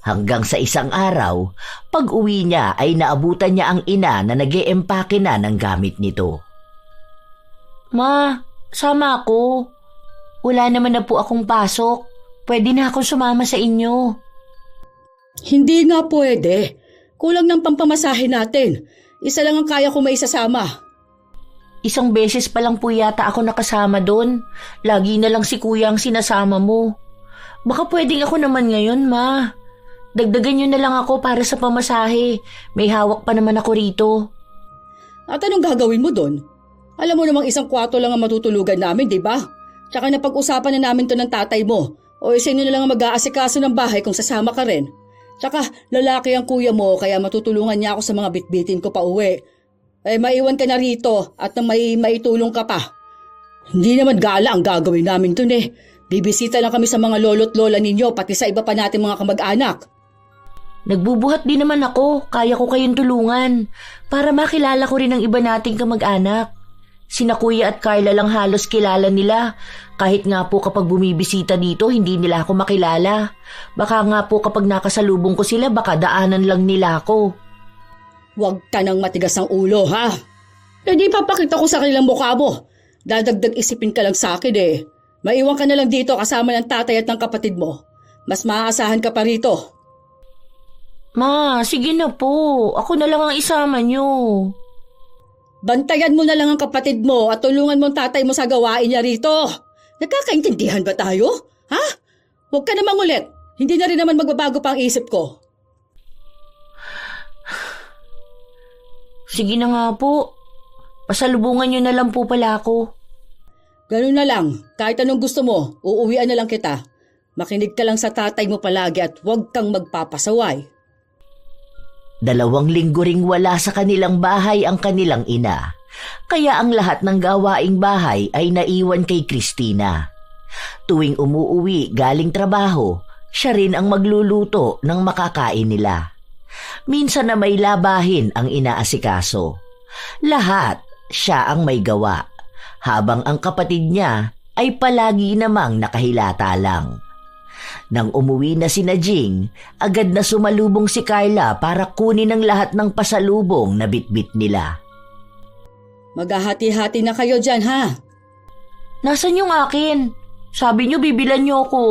Hanggang sa isang araw, pag-uwi niya ay naabutan niya ang ina na nag-eempake na ng gamit nito. Ma, sama ako. Wala naman na po akong pasok. Pwede na akong sumama sa inyo. Hindi nga pwede. Kulang ng pampamasahe natin. Isa lang ang kaya ko maisasama. Isang beses pa lang po yata ako nakasama doon. Lagi na lang si kuya ang sinasama mo. Baka pwedeng ako naman ngayon, ma. Dagdagan nyo na lang ako para sa pamasahe. May hawak pa naman ako rito. At anong gagawin mo doon? Alam mo namang isang kwarto lang ang matutulugan namin, di ba? Tsaka napag-usapan na namin to ng tatay mo. O isa nyo na lang ang mag-aasikaso ng bahay kung sasama ka rin. Tsaka lalaki ang kuya mo kaya matutulungan niya ako sa mga bitbitin ko pa uwi. Eh maiwan ka na rito at may maitulong ka pa. Hindi naman gala ang gagawin namin dun eh. Bibisita lang kami sa mga lolo't lola ninyo pati sa iba pa natin mga kamag-anak. Nagbubuhat din naman ako. Kaya ko kayong tulungan. Para makilala ko rin ang iba nating kamag-anak. Sina Kuya at Carla lang halos kilala nila. Kahit nga po kapag bumibisita dito, hindi nila ako makilala. Baka nga po kapag nakasalubong ko sila, baka daanan lang nila ako. Huwag ka nang matigas ang ulo, ha? Eh di papakita ko sa kanilang mukha mo. Dadagdag isipin ka lang sa akin eh. Maiwan ka na lang dito kasama ng tatay at ng kapatid mo. Mas maaasahan ka pa rito. Ma, sige na po. Ako na lang ang isama nyo. Bantayan mo na lang ang kapatid mo at tulungan mo ang tatay mo sa gawain niya rito. Nagkakaintindihan ba tayo? Ha? Huwag ka namang ulit. Hindi na rin naman magbabago pa ang isip ko. Sige na nga po. Pasalubungan nyo na lang po pala ako. Ganun na lang. Kahit anong gusto mo, uuwian na lang kita. Makinig ka lang sa tatay mo palagi at huwag kang magpapasaway. 2 linggo ring wala sa kanilang bahay ang kanilang ina, kaya ang lahat ng gawaing bahay ay naiwan kay Christina. Tuwing umuuwi galing trabaho, siya rin ang magluluto ng makakain nila. Minsan na may labahin ang inaasikaso. Lahat siya ang may gawa, habang ang kapatid niya ay palagi namang nakahilata lang. Nang umuwi na sina Jing, agad na sumalubong si Carla para kunin ang lahat ng pasalubong na bitbit nila. Maghahati-hati na kayo dyan, ha? Nasaan yung akin? Sabi nyo bibilan nyo ako.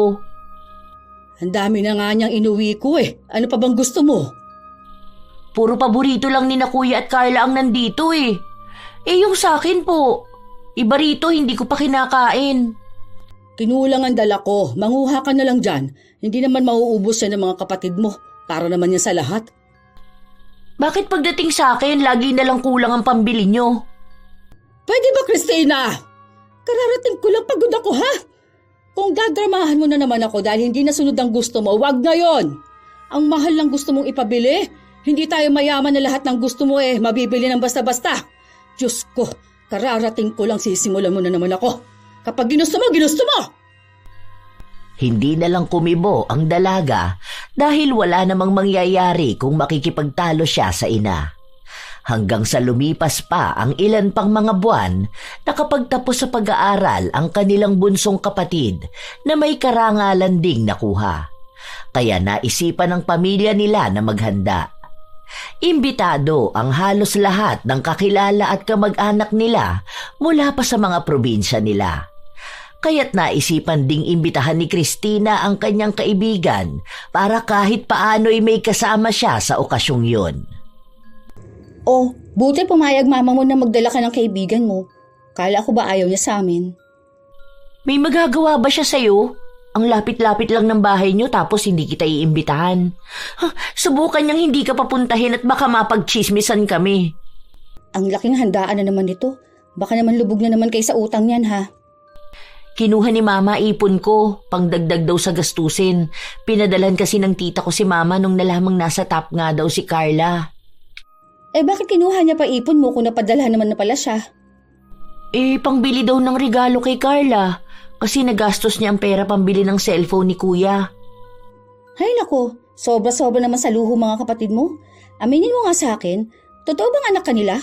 Ang dami na nga niyang inuwi ko eh. Ano pa bang gusto mo? Puro paborito lang ni na Kuya at Carla ang nandito eh. Eh yung sa akin po, iba rito hindi ko pa kinakain. Kinulang ang dala ko. Manguha ka na lang dyan. Hindi naman mauubos yan ng mga kapatid mo. Para naman yan sa lahat. Bakit pagdating sa akin, lagi na lang kulang ang pambili nyo? Pwede ba, Christina? Kararating ko lang, pagod ako, ha? Kung gadramahan mo na naman ako dahil hindi nasunod ang gusto mo, wag ngayon. Ang mahal ng gusto mong ipabili. Hindi tayo mayaman na lahat ng gusto mo mabibili ng basta-basta. Diyos ko, kararating ko lang, sisimulan mo na naman ako. Kapag ginusto mo, ginusto mo! Hindi na lang kumibo ang dalaga dahil wala namang mangyayari kung makikipagtalo siya sa ina. Hanggang sa lumipas pa ang ilan pang mga buwan, nakapagtapos sa pag-aaral ang kanilang bunsong kapatid na may karangalan ding nakuha. Kaya naisipan ng pamilya nila na maghanda. Imbitado ang halos lahat ng kakilala at kamag-anak nila mula pa sa mga probinsya nila. Kaya't naisipan ding imbitahan ni Christina ang kanyang kaibigan para kahit paano'y may kasama siya sa okasyong yun. Oh, buti pumayag mama mo na magdala ka ng kaibigan mo. Kala ko ba ayaw niya sa amin? May magagawa ba siya sa'yo? Ang lapit-lapit lang ng bahay niyo tapos hindi kita iimbitahan. Subukan niyang hindi ka papuntahin at baka mapagchismisan kami. Ang laking handaan na naman ito. Baka naman lubog na naman kayo sa utang niyan, ha? Kinuha ni Mama ipon ko, pangdagdag daw sa gastusin. Pinadalan kasi ng tita ko si Mama nung nalamang nasa top nga daw si Carla. Eh bakit kinuha niya pa ipon mo kung napadala naman na pala siya? Pangbili daw ng regalo kay Carla. Kasi nagastos niya ang pera pambili ng cellphone ni Kuya. Hay nako, sobra-sobra naman sa luho mga kapatid mo. Aminin mo nga sa akin, totoo bang anak kanila?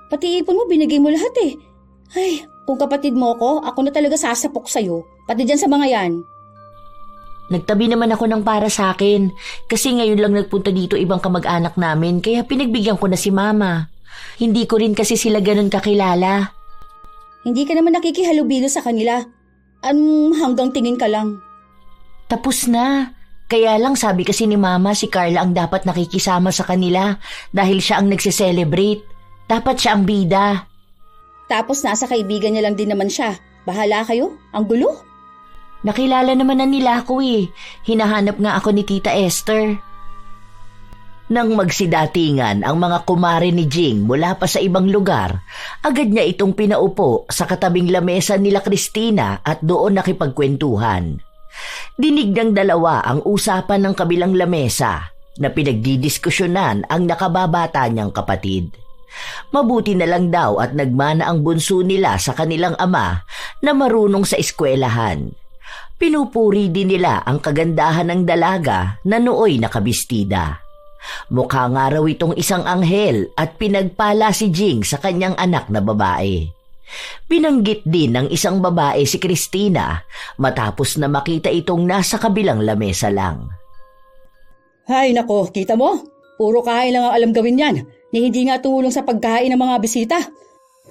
Pati ipon mo binigay mo lahat eh. Ay, kung kapatid mo ako na talaga sasapok sa'yo. Pati dyan sa mga yan. Nagtabi naman ako ng para sa akin kasi ngayon lang nagpunta dito ibang kamag-anak namin kaya pinagbigyan ko na si Mama. Hindi ko rin kasi sila ganun kakilala. Hindi ka naman nakikihalubilo sa kanila. Hanggang tingin ka lang. Tapos na. Kaya lang sabi kasi ni Mama si Carla ang dapat nakikisama sa kanila dahil siya ang nagse-celebrate. Dapat siya ang bida. Tapos nasa kaibigan niya lang din naman siya. Bahala kayo? Ang gulo? Nakilala naman na nila ako eh. Hinahanap nga ako ni Tita Esther. Nang magsidatingan ang mga kumare ni Jing mula pa sa ibang lugar, agad niya itong pinaupo sa katabing lamesa nila Christina at doon nakipagkwentuhan. Dinig ng dalawa ang usapan ng kabilang lamesa na pinagdidiskusyonan ang nakababata niyang kapatid. Mabuti na lang daw at nagmana ang bunso nila sa kanilang ama na marunong sa eskwelahan. Pinupuri din nila ang kagandahan ng dalaga na nooy nakabistida. Mukha nga raw itong isang anghel at pinagpala si Jing sa kanyang anak na babae. Binanggit din ng isang babae si Christina matapos na makita itong nasa kabilang lamesa lang. Hay nako, kita mo? Puro kain lang ang alam gawin yan. Ni hindi nga tumulong sa pagkain ng mga bisita.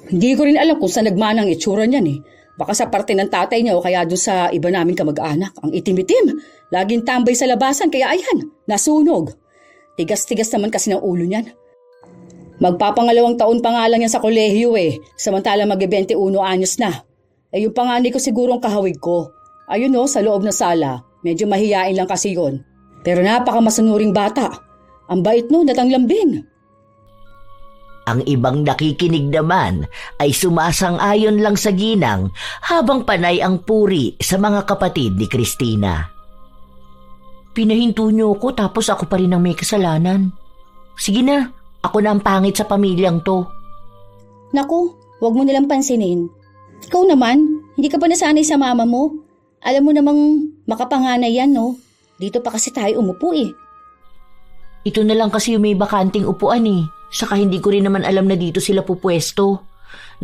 Hindi ko rin alam kung saan nagmana ang itsura niyan eh. Baka sa parte ng tatay niya o kaya doon sa iba naming kamag-anak. Ang itim-itim. Laging tambay sa labasan kaya ayan, nasunog. Tigas-tigas naman kasi ng ulo niyan. Magpapangalawang taon pa nga lang yan sa kolehiyo eh. Samantala mag-21 anyos na. Eh yung panganay ko siguro ang kahawig ko. Ayun sa loob ng sala. Medyo mahiyain lang kasi yon. Pero napakamasanuring bata. Ang bait at ang lambing. Ang ibang nakikinig naman ay sumasang-ayon lang sa ginang habang panay ang puri sa mga kapatid ni Christina. Pinahinto niyo ako tapos ako pa rin ang may kasalanan. Sige na, ako na ang pangit sa pamilyang to. Naku, wag mo nilang pansinin. Ikaw naman, hindi ka pa nasanay sa mama mo. Alam mo namang makapanganay yan, no? Dito pa kasi tayo umupo eh. Ito na lang kasi yung may bakanting upuan eh. Saka hindi ko rin naman alam na dito sila pupwesto.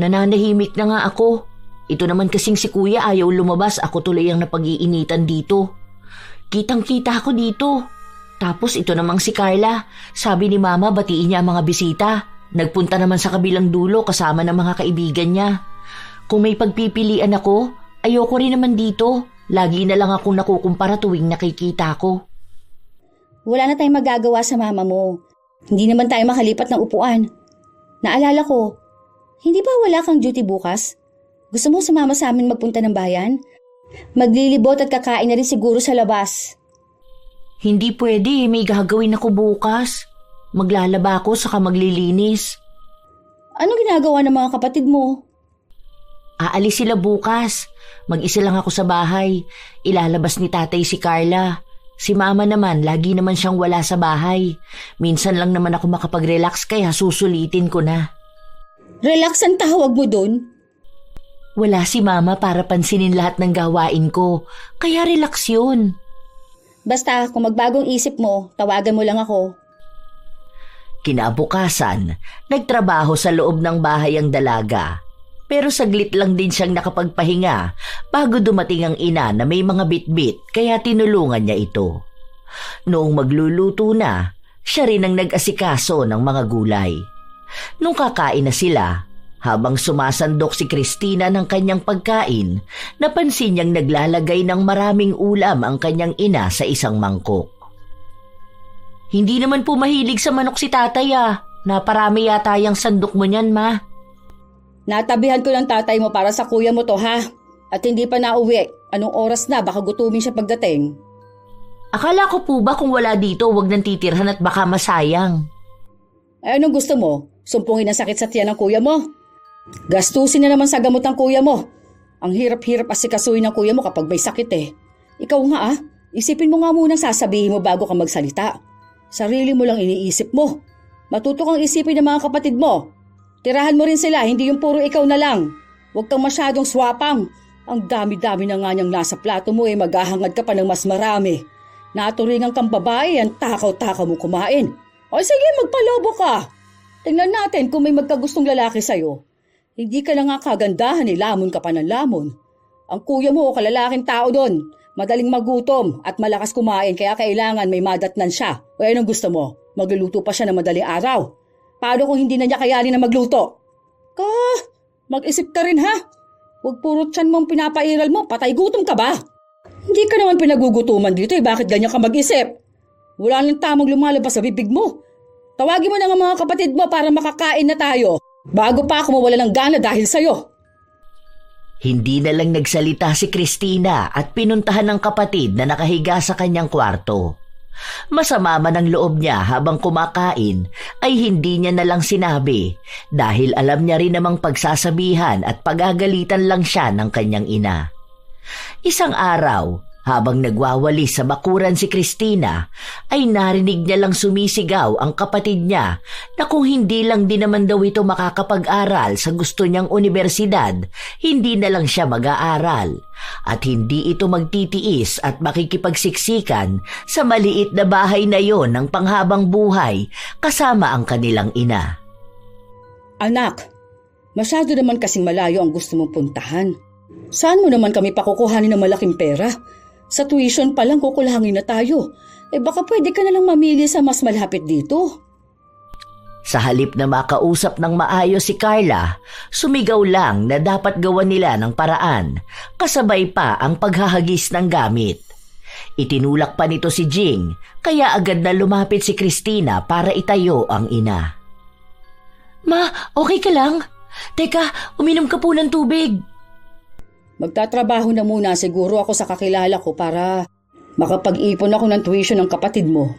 Nananahimik na nga ako. Ito naman kasing si Kuya ayaw lumabas, ako tuloy ang napag-iinitan dito. Kitang-kita ako dito. Tapos ito namang si Carla. Sabi ni Mama batiin niya ang mga bisita. Nagpunta naman sa kabilang dulo kasama ng mga kaibigan niya. Kung may pagpipilian ako, ayoko rin naman dito. Lagi na lang akong nakukumpara tuwing nakikita ko. Wala na tayong magagawa sa mama mo. Hindi naman tayo makalipat ng upuan. Naalala ko, hindi ba wala kang duty bukas? Gusto mo sumama sa amin magpunta ng bayan? Maglilibot at kakain na rin siguro sa labas. Hindi pwede, may gagawin ako bukas. Maglalaba ako saka maglilinis. Ano ginagawa ng mga kapatid mo? Aalis sila bukas. Mag-isa lang ako sa bahay. Ilalabas ni tatay si Carla. Si Mama naman, lagi naman siyang wala sa bahay. Minsan lang naman ako makapag-relax kaya susulitin ko na. Relax ang tawag mo dun? Wala si Mama para pansinin lahat ng gawain ko. Kaya relax yun. Basta kung magbagong isip mo, tawagan mo lang ako. Kinabukasan, nagtrabaho sa loob ng bahay ang dalaga. Pero saglit lang din siyang nakapagpahinga bago dumating ang ina na may mga bitbit kaya tinulungan niya ito. Noong magluluto na, siya rin ang nag-asikaso ng mga gulay. Nung kakain na sila, habang sumasandok si Christina ng kanyang pagkain, napansin niyang naglalagay ng maraming ulam ang kanyang ina sa isang mangkok. Hindi naman po mahilig sa manok si tatay ah. Naparami yata yung sandok mo niyan, Ma. Natabihan ko ng tatay mo para sa kuya mo to ha. At hindi pa nauwi. Anong oras na? Baka gutumin siya pagdating. Akala ko po ba kung wala dito, wag nang titirhan at baka masayang. Eh anong gusto mo? Sumpungin ang sakit sa tiyan ng kuya mo? Gastusin na naman sa gamot ng kuya mo. Ang hirap-hirap asikasuhin ng kuya mo kapag may sakit eh. Ikaw nga isipin mo nga muna sasabihin mo bago ka magsalita. Sarili mo lang iniisip mo. Matuto kang isipin ng mga kapatid mo. Tirahan mo rin sila, hindi yung puro ikaw na lang. Huwag kang masyadong swapang. Ang dami-dami na nga niyang nasa plato mo maghahangad ka pa ng mas marami. Naturingan kang babae, ang takaw-takaw mo kumain. O sige, magpalobo ka. Tingnan natin kung may magkagustong lalaki sa'yo. Hindi ka na nga kagandahan, lamon ka pa ng lamon. Ang kuya mo o kalalaking tao doon, Madaling magutom at malakas kumain kaya kailangan may madatnan siya. O anong gusto mo? Magluluto pa siya ng madaling araw. Paano kung hindi na niya kayanin na magluto? Mag-isip ka rin ha? Huwag puro tiyan mong pinapairal mo, patay gutom ka ba? Hindi ka naman pinagugutuman dito bakit ganyan ka mag-isip? Wala nang tamang lumalabas sa bibig mo. Tawagin mo na nga mga kapatid mo para makakain na tayo. Bago pa ako mawala ng gana dahil sa'yo. Hindi na lang nagsalita si Christina at pinuntahan ng kapatid na nakahiga sa kanyang kwarto. Masama man ang loob niya habang kumakain ay hindi niya na lang sinabi dahil alam niya rin namang pagsasabihan at pagagalitan lang siya ng kanyang ina. Isang araw, habang nagwawalis sa bakuran si Christina, ay narinig niya lang sumisigaw ang kapatid niya na kung hindi lang din naman daw ito makakapag-aral sa gusto niyang universidad, hindi na lang siya mag-aaral at hindi ito magtitiis at makikipagsiksikan sa maliit na bahay na yon ng panghabang buhay kasama ang kanilang ina. Anak, masyado naman kasing malayo ang gusto mong puntahan. Saan mo naman kami pakukuhanin ng malaking pera? Sa tuition pa lang kukulangin na tayo. Baka pwede ka na lang mamili sa mas malapit dito. Sa halip na makausap ng maayos si Carla, sumigaw lang na dapat gawan nila ng paraan, kasabay pa ang paghahagis ng gamit. Itinulak pa nito si Jing, kaya agad na lumapit si Christina para itayo ang ina. Ma, okay ka lang? Teka, uminom ka po ng tubig. Magtatrabaho na muna siguro ako sa kakilala ko para makapag-ipon ako ng tuition ng kapatid mo.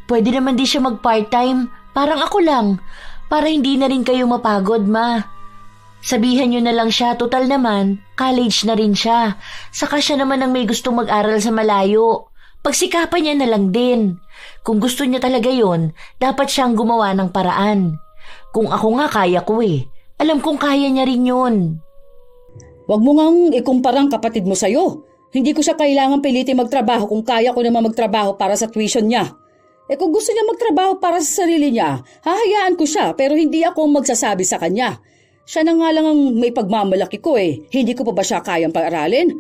Pwede naman di siya mag-part-time, parang ako lang, para hindi na rin kayo mapagod, ma. Sabihan niyo na lang siya, total naman, college na rin siya. Saka siya naman ang may gustong mag-aral sa malayo. Pagsikapan niya na lang din. Kung gusto niya talaga yon, dapat siyang gumawa ng paraan. Kung ako nga kaya ko alam kong kaya niya rin yun. Huwag mo ngang ikumpara ang kapatid mo sa'yo. Hindi ko siya kailangan pilitin magtrabaho kung kaya ko naman magtrabaho para sa tuition niya. Kung gusto niya magtrabaho para sa sarili niya, hahayaan ko siya pero hindi ako magsasabi sa kanya. Siya na nga lang ang may pagmamalaki ko Hindi ko pa ba siya kayang pag-aralin?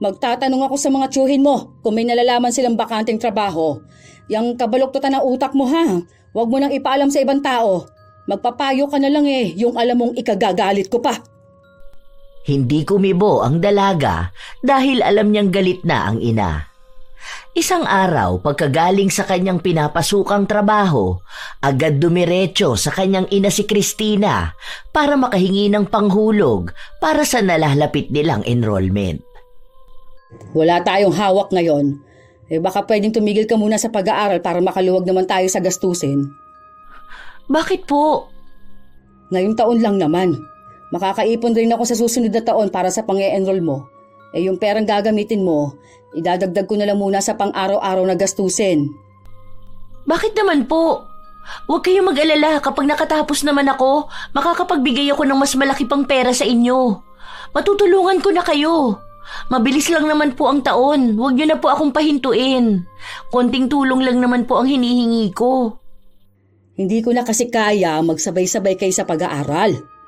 Magtatanong ako sa mga tiyuhin mo kung may nalalaman silang bakanteng trabaho. Yang kabaluktutan ng utak mo ha. Huwag mo nang ipaalam sa ibang tao. Magpapayo ka na lang yung alam mong ikagagalit ko pa. Hindi kumibo ang dalaga dahil alam niyang galit na ang ina. Isang araw pagkagaling sa kanyang pinapasukang trabaho, agad dumiretso sa kanyang ina si Christina para makahingi ng panghulog para sa nalalapit nilang enrollment. Wala tayong hawak ngayon. Baka pwedeng tumigil ka muna sa pag-aaral para makaluwag naman tayo sa gastusin. Bakit po? Ngayong taon lang naman. Makakaipon rin ako sa susunod na taon para sa pang-e-enroll mo. Yung perang gagamitin mo, idadagdag ko na lang muna sa pang-araw-araw na gastusin. Bakit naman po? Huwag kayong mag-alala, kapag nakatapos naman ako, makakapagbigay ako ng mas malaki pang pera sa inyo. Matutulungan ko na kayo. Mabilis lang naman po ang taon, huwag niyo na po akong pahintuin. Konting tulong lang naman po ang hinihingi ko. Hindi ko na kasi kaya magsabay-sabay kayo sa pag-aaral.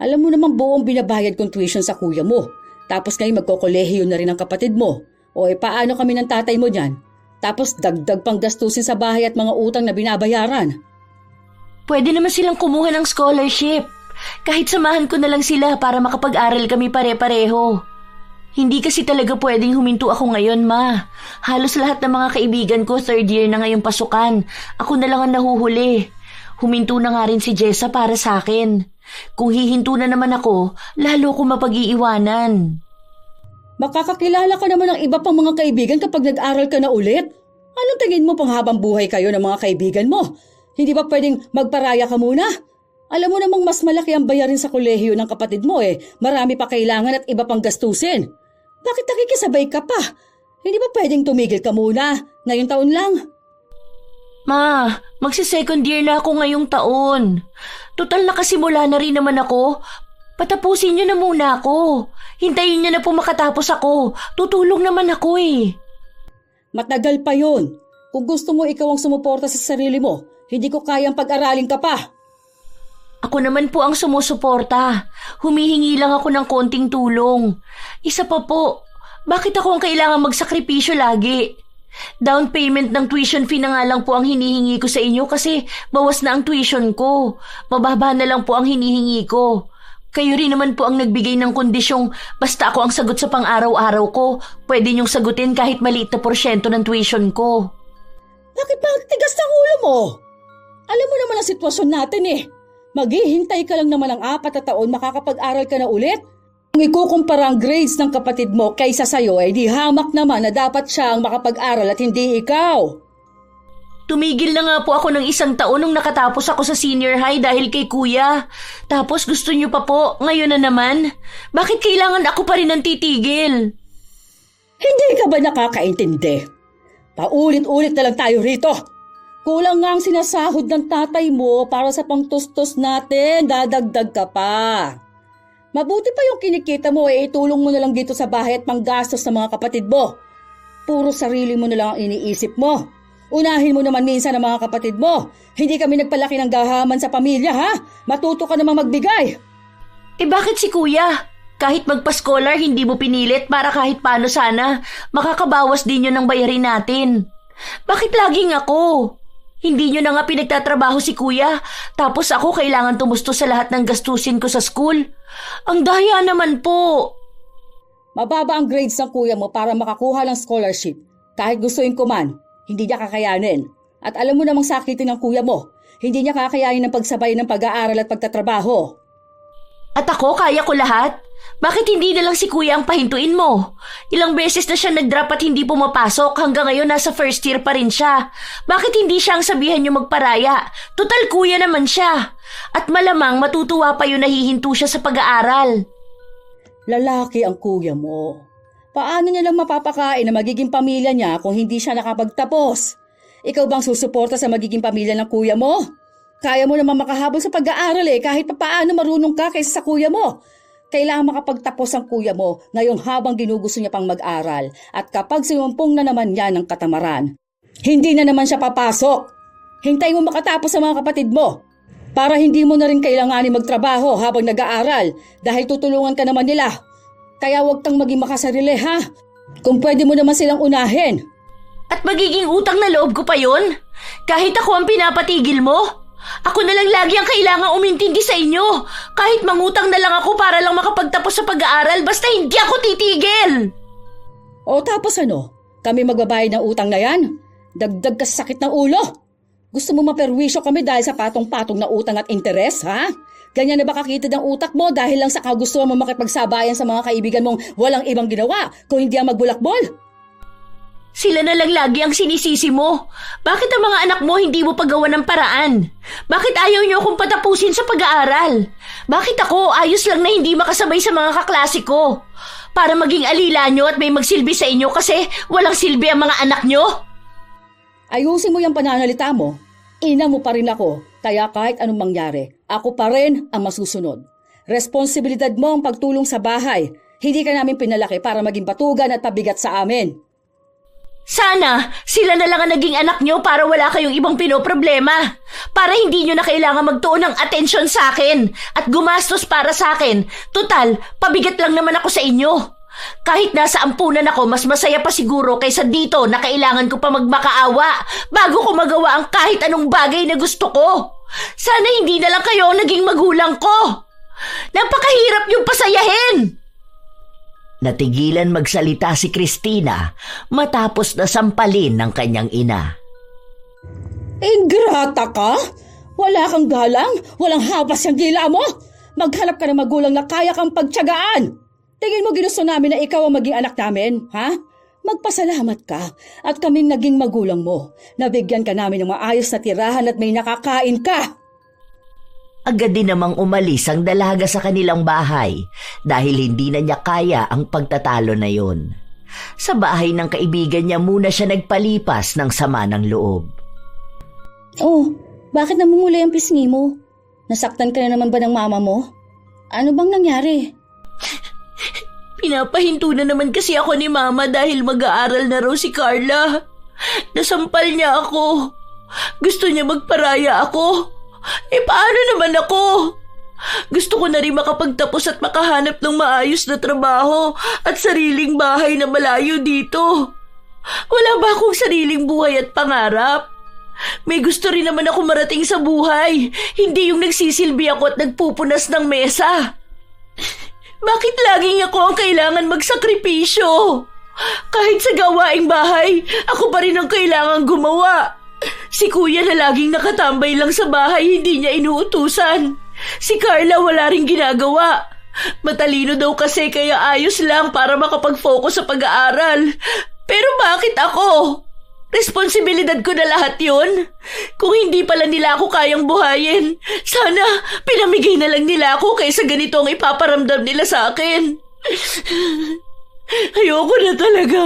Alam mo namang buong binabayad kong tuition sa kuya mo. Tapos ngayon magkokolehiyo na rin ang kapatid mo. Paano kami ng tatay mo dyan? Tapos dagdag pang gastusin sa bahay at mga utang na binabayaran. Pwede naman silang kumuha ng scholarship. Kahit samahan ko na lang sila para makapag-aral kami pare-pareho. Hindi kasi talaga pwedeng huminto ako ngayon, ma. Halos lahat ng mga kaibigan ko third year na ngayong pasukan. Ako na lang ang nahuhuli. Huminto na nga rin si Jessa para sa akin. Kung hihinto na naman ako, lalo ko mapag-iiwanan. Makakakilala ka naman ng iba pang mga kaibigan kapag nag-aral ka na ulit. Anong tingin mo pang habang buhay kayo ng mga kaibigan mo? Hindi ba pwedeng magparaya ka muna? Alam mo namang mas malaki ang bayarin sa kolehiyo ng kapatid mo Marami pa kailangan at iba pang gastusin. Bakit nakikisabay ka pa? Hindi ba pwedeng tumigil ka muna? Ngayong taon lang. Ma, magsi-second year na ako ngayong taon. Total nakasimula na rin naman ako. Patapusin niyo na muna ako. Hintayin niyo na po makatapos ako. Tutulong naman ako Matagal pa yon. Kung gusto mo ikaw ang sumuporta sa sarili mo, hindi ko kayang pag-aralin ka pa. Ako naman po ang sumusuporta. Humihingi lang ako ng konting tulong. Isa pa po, Bakit ako ang kailangan magsakripisyo lagi? Down payment ng tuition fee na nga lang po ang hinihingi ko sa inyo kasi bawas na ang tuition ko. Mababa na lang po ang hinihingi ko. Kayo rin naman po ang nagbigay ng kondisyong basta ako ang sagot sa pang-araw-araw ko, pwede niyong sagutin kahit maliit na porsyento ng tuition ko. Bakit ba tigas ng ulo mo? Alam mo naman ang sitwasyon natin eh. Maghihintay ka lang naman ng 4 na taon makakapag-aral ka na ulit. Kung ikukumpara ang grades ng kapatid mo kaysa sa'yo, di hamak naman na dapat siya ang makapag-aral at hindi ikaw. Tumigil na nga po ako ng 1 taon nung nakatapos ako sa senior high dahil kay kuya. Tapos gusto niyo pa po, ngayon na naman. Bakit kailangan ako pa rin ang titigil? Hindi ka ba nakakaintindi? Paulit-ulit na lang tayo rito. Kulang nga ang sinasahod ng tatay mo para sa pangtustos natin, dadagdag ka pa. Mabuti pa yung kinikita mo itulong mo na lang dito sa bahay at panggastos ng mga kapatid mo. Puro sarili mo na lang ang iniisip mo. Unahin mo naman minsan ang mga kapatid mo. Hindi kami nagpalaki ng gahaman sa pamilya, ha? Matuto ka namang magbigay. Bakit si kuya? Kahit magpa-scholar, hindi mo pinilit para kahit paano sana makakabawas din yun ng bayarin natin. Bakit laging ako? Hindi nyo na nga pinagtatrabaho si kuya, tapos ako kailangan tumusto sa lahat ng gastusin ko sa school. Ang daya naman po. Mababa ang grades ng kuya mo para makakuha ng scholarship. Kahit gustuin ko man, hindi niya kakayanin. At alam mo namang sakitin ng kuya mo, hindi niya kakayanin ng pagsabay ng pag-aaral at pagtatrabaho. At ako, kaya ko lahat? Bakit hindi na lang si kuya ang pahintuin mo? Ilang beses na siya nag-drop at hindi pumapasok, hanggang ngayon nasa first year pa rin siya. Bakit hindi siya ang sabihan niyo magparaya? Total kuya naman siya. At malamang matutuwa pa yun nahihinto siya sa pag-aaral. Lalaki ang kuya mo. Paano niya lang mapapakain na magiging pamilya niya kung hindi siya nakapagtapos? Ikaw bang susuporta sa magiging pamilya ng kuya mo? Kaya mo naman makahabol sa pag-aaral kahit paano marunong ka kaysa sa kuya mo. Kailangan makapagtapos ang kuya mo ngayong habang ginugusto niya pang mag-aral at kapag sinumpong na naman niya ng katamaran, hindi na naman siya papasok. Hintayin mo makatapos sa mga kapatid mo para hindi mo na rin kailanganin magtrabaho habang nag-aaral dahil tutulungan ka naman nila. Kaya huwag kang maging makasarili, ha? Kung pwede mo naman silang unahin. At magiging utang na loob ko pa yun? Kahit ako ang pinapatigil mo? Ako na lang lagi ang kailangang umintindi sa inyo. Kahit mangutang na lang ako para lang makapagtapos sa pag-aaral, basta hindi ako titigil. O tapos ano? Kami magbabayad ng utang na yan? Dagdag ka sa sakit ng ulo? Gusto mo maperwisyo kami dahil sa patong-patong na utang at interes, ha? Ganyan na ba kakita ng utak mo dahil lang sa kagustuhan mo makipagsabayan sa mga kaibigan mong walang ibang ginawa kung hindi ang magbulakbol? Sila na lang lagi ang sinisisi mo. Bakit ang mga anak mo hindi mo pagawa ng paraan? Bakit ayaw niyo akong patapusin sa pag-aaral? Bakit ako ayos lang na hindi makasabay sa mga kaklase ko? Para maging alila niyo at may magsilbi sa inyo kasi walang silbi ang mga anak niyo? Ayusin mo yung pananalita mo. Ina mo pa rin ako, kaya kahit anong mangyari, ako pa rin ang masusunod. Responsibilidad mo ang pagtulong sa bahay. Hindi ka namin pinalaki para maging batugan at pabigat sa amin. Sana sila na lang ang naging anak nyo para wala kayong ibang pinoproblema. Para hindi nyo na kailangan magtuon ng atensyon sa akin at gumastos para sa akin. Total, pabigat lang naman ako sa inyo. Kahit nasa ampunan ako, mas masaya pa siguro kaysa dito na kailangan ko pa magmakaawa bago ko magawa ang kahit anong bagay na gusto ko. Sana hindi na lang kayo naging magulang ko. Napakahirap yung pasayahin. Natigilan magsalita si Christina matapos na sampalin ng kanyang ina. Ingrata ka? Wala kang galang? Walang habas yung dila mo? Maghanap ka ng magulang na kaya kang pagtiyagaan. Tingin mo ginusto namin na ikaw ang maging anak namin, ha? Magpasalamat ka at kaming naging magulang mo. Nabigyan ka namin ng maayos na tirahan at may nakakain ka. Agad din namang umalis ang dalaga sa kanilang bahay dahil hindi na niya kaya ang pagtatalo na yon. Sa bahay ng kaibigan niya muna siya nagpalipas ng sama ng loob. Oh, bakit namumulay ang pisngi mo? Nasaktan ka na naman ba ng mama mo? Ano bang nangyari? Pinapahinto na naman kasi ako ni Mama dahil mag-aaral na raw si Carla. Nasampal niya ako. Gusto niya magparaya ako. Paano naman ako? Gusto ko na rin makapagtapos at makahanap ng maayos na trabaho at sariling bahay na malayo dito. Wala ba akong sariling buhay at pangarap? May gusto rin naman ako marating sa buhay, hindi yung nagsisilbi ako at nagpupunas ng mesa. Bakit laging ako ang kailangan magsakripisyo? Kahit sa gawaing bahay, ako pa rin ang kailangan gumawa. Si Kuya na laging nakatambay lang sa bahay, hindi niya inuutusan. Si Carla wala ring ginagawa. Matalino daw kasi kaya ayos lang para makapag-focus sa pag-aaral. Pero bakit ako? Responsibilidad ko na lahat yun. Kung hindi pala nila ako kayang buhayin, sana pinamigay na lang nila ako kaysa ganito ang ipaparamdam nila sa akin. Ayoko na talaga.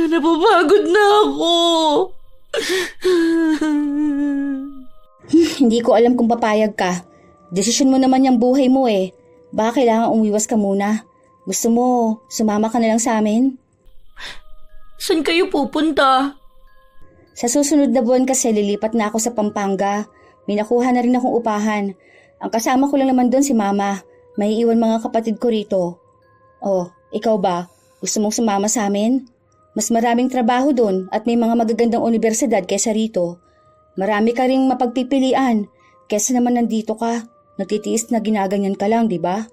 Napapagod na ako. Hindi ko alam kung papayag ka. Desisyon mo naman yung buhay mo eh. Baka kailangan umiwas ka muna. Gusto mo, sumama ka na lang sa amin? Saan kayo pupunta? Sa susunod na buwan kasi lilipat na ako sa Pampanga. May nakuha na rin akong upahan. Ang kasama ko lang naman doon si Mama. May iwan mga kapatid ko rito. Oh, ikaw ba? Gusto mong sumama sa amin? Mas maraming trabaho doon at may mga magagandang universidad kaysa rito. Marami ka ring mapagpipilian. Kesa naman nandito ka. Nagtitiis na ginaganyan ka lang, di ba?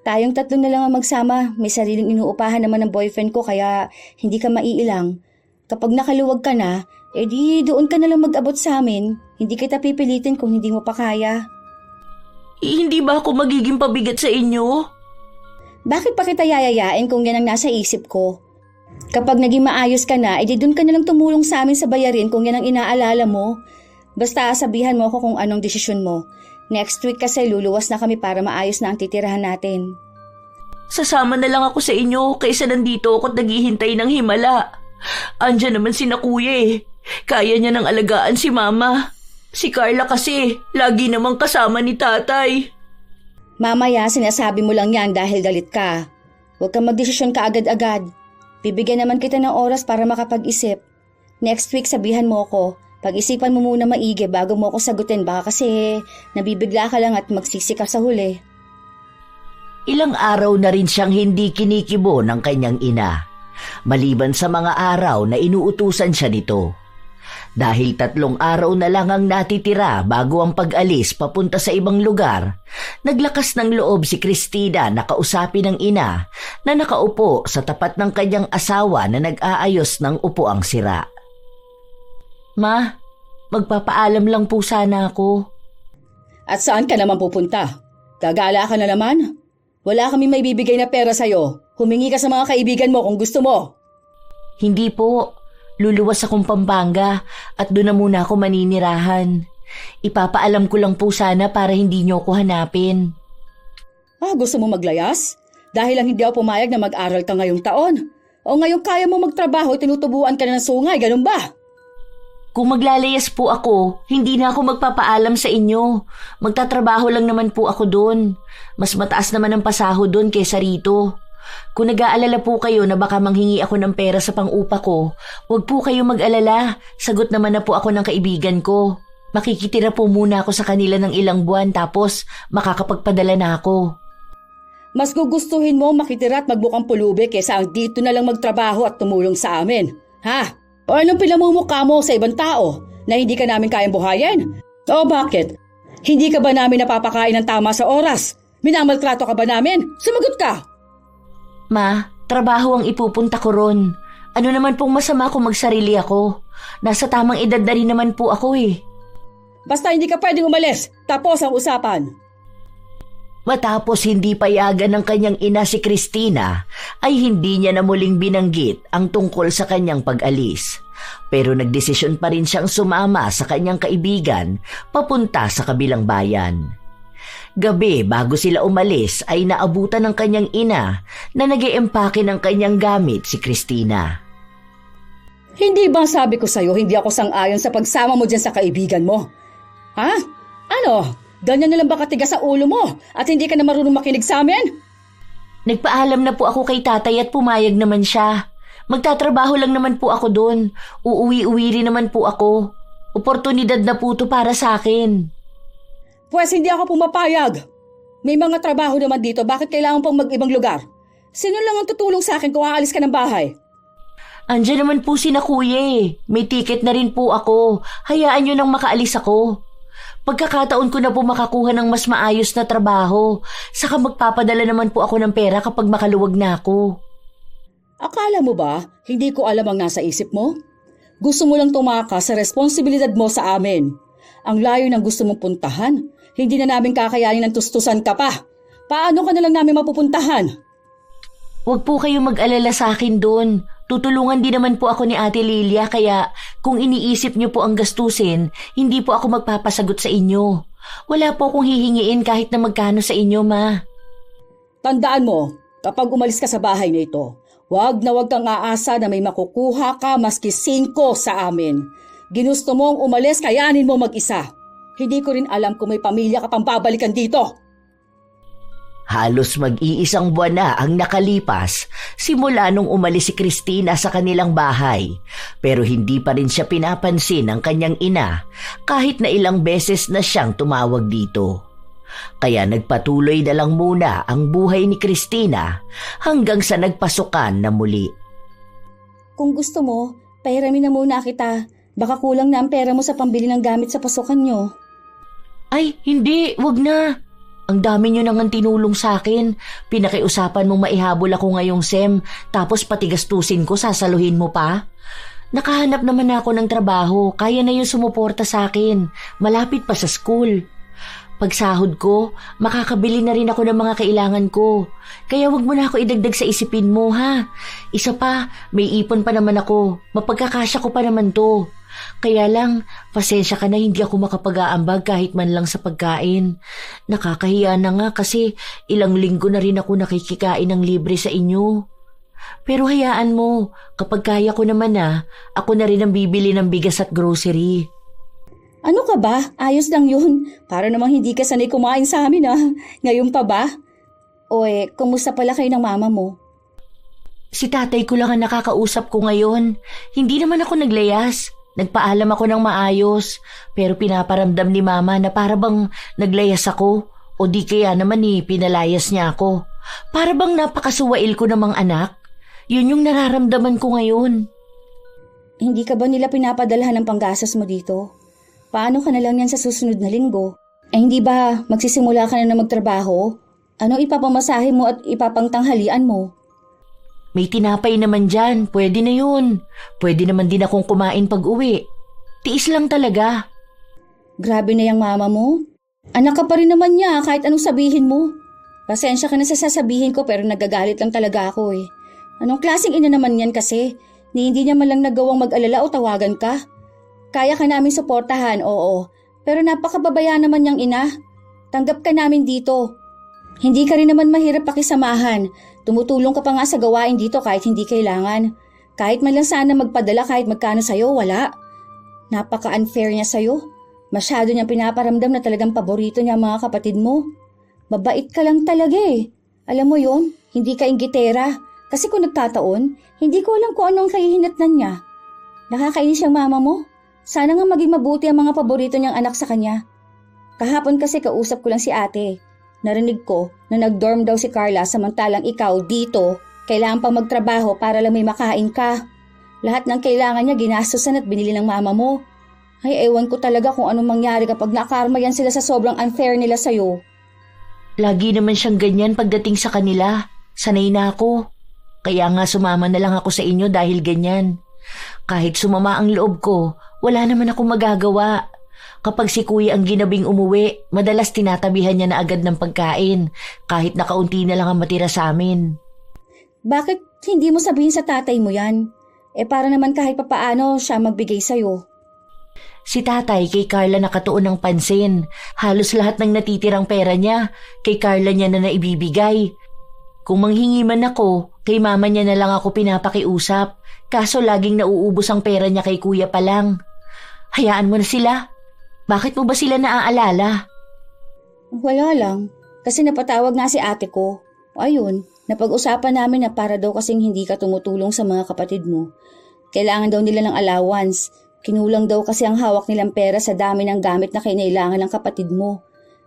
Tayong tatlo na lang ang magsama. May sariling inuupahan naman ng boyfriend ko kaya hindi ka maiilang. Kapag nakaluwag ka na, edi doon ka na lang mag-abot sa amin. Hindi kita pipilitin kung hindi mo pa kaya. Hindi ba ako magiging pabigat sa inyo? Bakit pa kita yayayain kung yan ang nasa isip ko? Kapag naging maayos ka na, edi doon ka na lang tumulong sa amin sa bayarin kung yan ang inaalala mo. Basta sabihan mo ako kung anong desisyon mo. Next week kasi luluwas na kami para maayos na ang titirahan natin. Sasama na lang ako sa inyo kaysa nandito ako at naghihintay ng himala. Andiyan naman si Kuya eh. Kaya niya nang alagaan si Mama. Si Carla kasi, lagi namang kasama ni Tatay. Mamaya, sinasabi mo lang yan dahil galit ka. Huwag kang magdesisyon ka agad-agad. Bibigyan naman kita ng oras para makapag-isip. Next week sabihan mo ako. Pag-isipan mo muna maigi bago mo ako sagutin baka kasi nabibigla ka lang at magsisi ka sa huli. Ilang araw na rin siyang hindi kinikibo ng kanyang ina, maliban sa mga araw na inuutusan siya nito. Dahil 3 araw na lang ang natitira bago ang pag-alis papunta sa ibang lugar, naglakas ng loob si Cristina na kausapin ng ina na nakaupo sa tapat ng kanyang asawa na nag-aayos ng upuang sira. Ma, magpapaalam lang po sana ako. At saan ka naman pupunta? Gagala ka na naman? Wala kami may bibigay na pera sa'yo. Humingi ka sa mga kaibigan mo kung gusto mo. Hindi po. Luluwas akong Pampanga at doon na muna ako maninirahan. Ipapaalam ko lang po sana para hindi niyo ako hanapin. Gusto mo maglayas? Dahil lang hindi ako pumayag na mag-aral ka ngayong taon. O ngayong kaya mo magtrabaho, tinutubuan ka na ng sungay, ganun ba? Kung maglalayas po ako, hindi na ako magpapaalam sa inyo. Magtatrabaho lang naman po ako doon. Mas mataas naman ang pasahod doon kaysa rito. Kung nag-aalala po kayo na baka manghingi ako ng pera sa pang-upa ko, huwag po kayo mag-alala. Sagot naman na po ako ng kaibigan ko. Makikitira po muna ako sa kanila ng ilang buwan tapos makakapagpadala na ako. Mas gugustuhin mo makitira at magbukang pulubi kaysa ang dito na lang magtrabaho at tumulong sa amin. Ha? O anong pinamumukha mo sa ibang tao na hindi ka namin kayang buhayin? O bakit? Hindi ka ba namin napapakain ng tama sa oras? Minamaltrato ka ba namin? Sumagot ka! Ma, trabaho ang ipupunta ko ron. Ano naman pong masama kung magsarili ako? Nasa tamang edad na rin naman po ako eh. Basta hindi ka pwedeng umalis. Tapos ang usapan. Matapos hindi payagan ng kanyang ina si Cristina, ay hindi niya na muling binanggit ang tungkol sa kanyang pag-alis. Pero nagdesisyon pa rin siyang sumama sa kanyang kaibigan papunta sa kabilang bayan. Gabi bago sila umalis ay naabutan ng kanyang ina na nag-iempake ng kanyang gamit si Cristina. Hindi ba sabi ko sa'yo hindi ako sang-ayon sa pagsama mo dyan sa kaibigan mo? Ha? Ano? Ganyan na lang ba katigas sa ulo mo at hindi ka na marunong makinig sa amin? Nagpaalam na po ako kay tatay at pumayag naman siya. Magtatrabaho lang naman po ako doon. Uuwi-uwi rin naman po ako. Oportunidad na po to para sa akin. Pwes hindi ako pumapayag. May mga trabaho naman dito, bakit kailangan pang mag-ibang lugar? Sino lang ang tutulong sa akin kung aalis ka ng bahay? Andiyan naman po si na kuya eh. May ticket na rin po ako. Hayaan nyo nang makaalis ako. Pagkakataon ko na po makakuha ng mas maayos na trabaho. Saka magpapadala naman po ako ng pera kapag makaluwag na ako. Akala mo ba, hindi ko alam ang nasa isip mo? Gusto mo lang tumakas sa responsibilidad mo sa amin. Ang layo ng gusto mong puntahan, hindi na namin kakayanin ng tustusan ka pa. Paano ka na lang namin mapupuntahan? Huwag po kayong mag-alala sa akin doon. Tutulungan din naman po ako ni Ate Lilia kaya kung iniisip niyo po ang gastusin, hindi po ako magpapasagot sa inyo. Wala po akong hihingiin kahit na magkano sa inyo, Ma. Tandaan mo, kapag umalis ka sa bahay na ito, wag kang aasa na may makukuha ka maski 5 sa amin. Ginusto mong umalis, kayanin mo mag-isa. Hindi ko rin alam kung may pamilya ka pang babalikan dito. Halos mag-iisang buwan na ang nakalipas simula nung umalis si Christina sa kanilang bahay. Pero hindi pa rin siya pinapansin ng kanyang ina kahit na ilang beses na siyang tumawag dito. Kaya nagpatuloy na lang muna ang buhay ni Christina hanggang sa nagpasukan na muli. Kung gusto mo, pahiramin na muna kita. Baka kulang na ang pera mo sa pambili ng gamit sa pasukan nyo. Ay, hindi. Wag na. Ang dami nyo nang tinulong sa akin. Pinakiusapan mong maihabol ako ngayong SEM, tapos pati gastusin ko sasaluhin mo pa. Nakahanap naman ako ng trabaho, kaya na yung sumuporta sa akin. Malapit pa sa school. Pagsahod ko, makakabili na rin ako ng mga kailangan ko. Kaya wag mo na ako idagdag sa isipin mo, ha? Isa pa, may ipon pa naman ako. Mapagkakasya ko pa naman to. Kaya lang, pasensya ka na hindi ako makapag-aambag kahit man lang sa pagkain. Nakakahiya na nga kasi ilang linggo na rin ako nakikikain ng libre sa inyo. Pero hayaan mo, kapag kaya ko naman ako na rin ang bibili ng bigas at grocery. Ano ka ba? Ayos lang yun. Para namang hindi ka sanay kumain sa amin Ngayon pa ba? Kumusta pala kayo ng mama mo? Si tatay ko lang ang nakakausap ko ngayon. Hindi naman ako naglayas. Nagpaalam ako ng maayos. Pero pinaparamdam ni mama na para bang naglayas ako. O di kaya naman pinalayas niya ako. Para bang napakasuwail ko namang anak. Yun yung nararamdaman ko ngayon. Hindi ka ba nila pinapadalhan ng panggastos mo dito? Paano ka na lang yan sa susunod na linggo? Hindi ba magsisimula ka na magtrabaho? Ano ipapamasahe mo at ipapangtanghalian mo? May tinapay naman dyan. Pwede na yun. Pwede naman din akong kumain pag uwi. Tiis lang talaga. Grabe na yung mama mo. Anak ka pa rin naman niya kahit anong sabihin mo. Pasensya ka na sa sasabihin ko pero nagagalit lang talaga ako eh. Anong klaseng ina naman yan kasi? Hindi niya man lang nagawang mag-alala o tawagan ka? Kaya ka namin suportahan, oo. Pero napakababaya naman niyang ina. Tanggap ka namin dito. Hindi ka rin naman mahirap pakisamahan. Tumutulong ka pa nga sa gawain dito kahit hindi kailangan. Kahit man lang sana magpadala kahit magkano sa'yo, wala. Napaka-unfair niya sa'yo. Masyado niyang pinaparamdam na talagang paborito niya ang mga kapatid mo. Mabait ka lang talaga eh. Alam mo yon, hindi ka inggitera. Kasi kung nagkataon, hindi ko alam kung anong kahihinatnan niya. Nakakainis siyang mama mo. Sana nga maging mabuti ang mga paborito niyang anak sa kanya. Kahapon kasi kausap ko lang si ate. Narinig ko na nag-dorm daw si Carla samantalang ikaw dito, kailangan pang magtrabaho para lang may makain ka. Lahat ng kailangan niya ginastosan at binili ng mama mo. Ay ewan ko talaga kung anong mangyari kapag nakarma yan sila sa sobrang unfair nila sa'yo. Lagi naman siyang ganyan pagdating sa kanila. Sanay na ako. Kaya nga sumama na lang ako sa inyo dahil ganyan. Kahit sumama ang loob ko, wala naman akong magagawa. Kapag si kuya ang ginabing umuwi, madalas tinatabihan niya na agad ng pagkain, kahit nakaunti na lang ang matira sa amin. Bakit hindi mo sabihin sa tatay mo yan? Para naman kahit papaano siya magbigay sa'yo. Si tatay kay Carla nakatuon ng pansin. Halos lahat ng natitirang pera niya, kay Carla niya na naibibigay. Kung manghingi man ako, kay mama niya na lang ako pinapakiusap. Kaso laging nauubos ang pera niya kay kuya pa lang. Hayaan mo na sila. Bakit mo ba sila naaalala? Wala lang. Kasi napatawag nga si ate ko. Ayun, napag-usapan namin na para daw kasing hindi ka tumutulong sa mga kapatid mo. Kailangan daw nila ng allowance. Kinulang daw kasi ang hawak nilang pera sa dami ng gamit na kinailangan ng kapatid mo.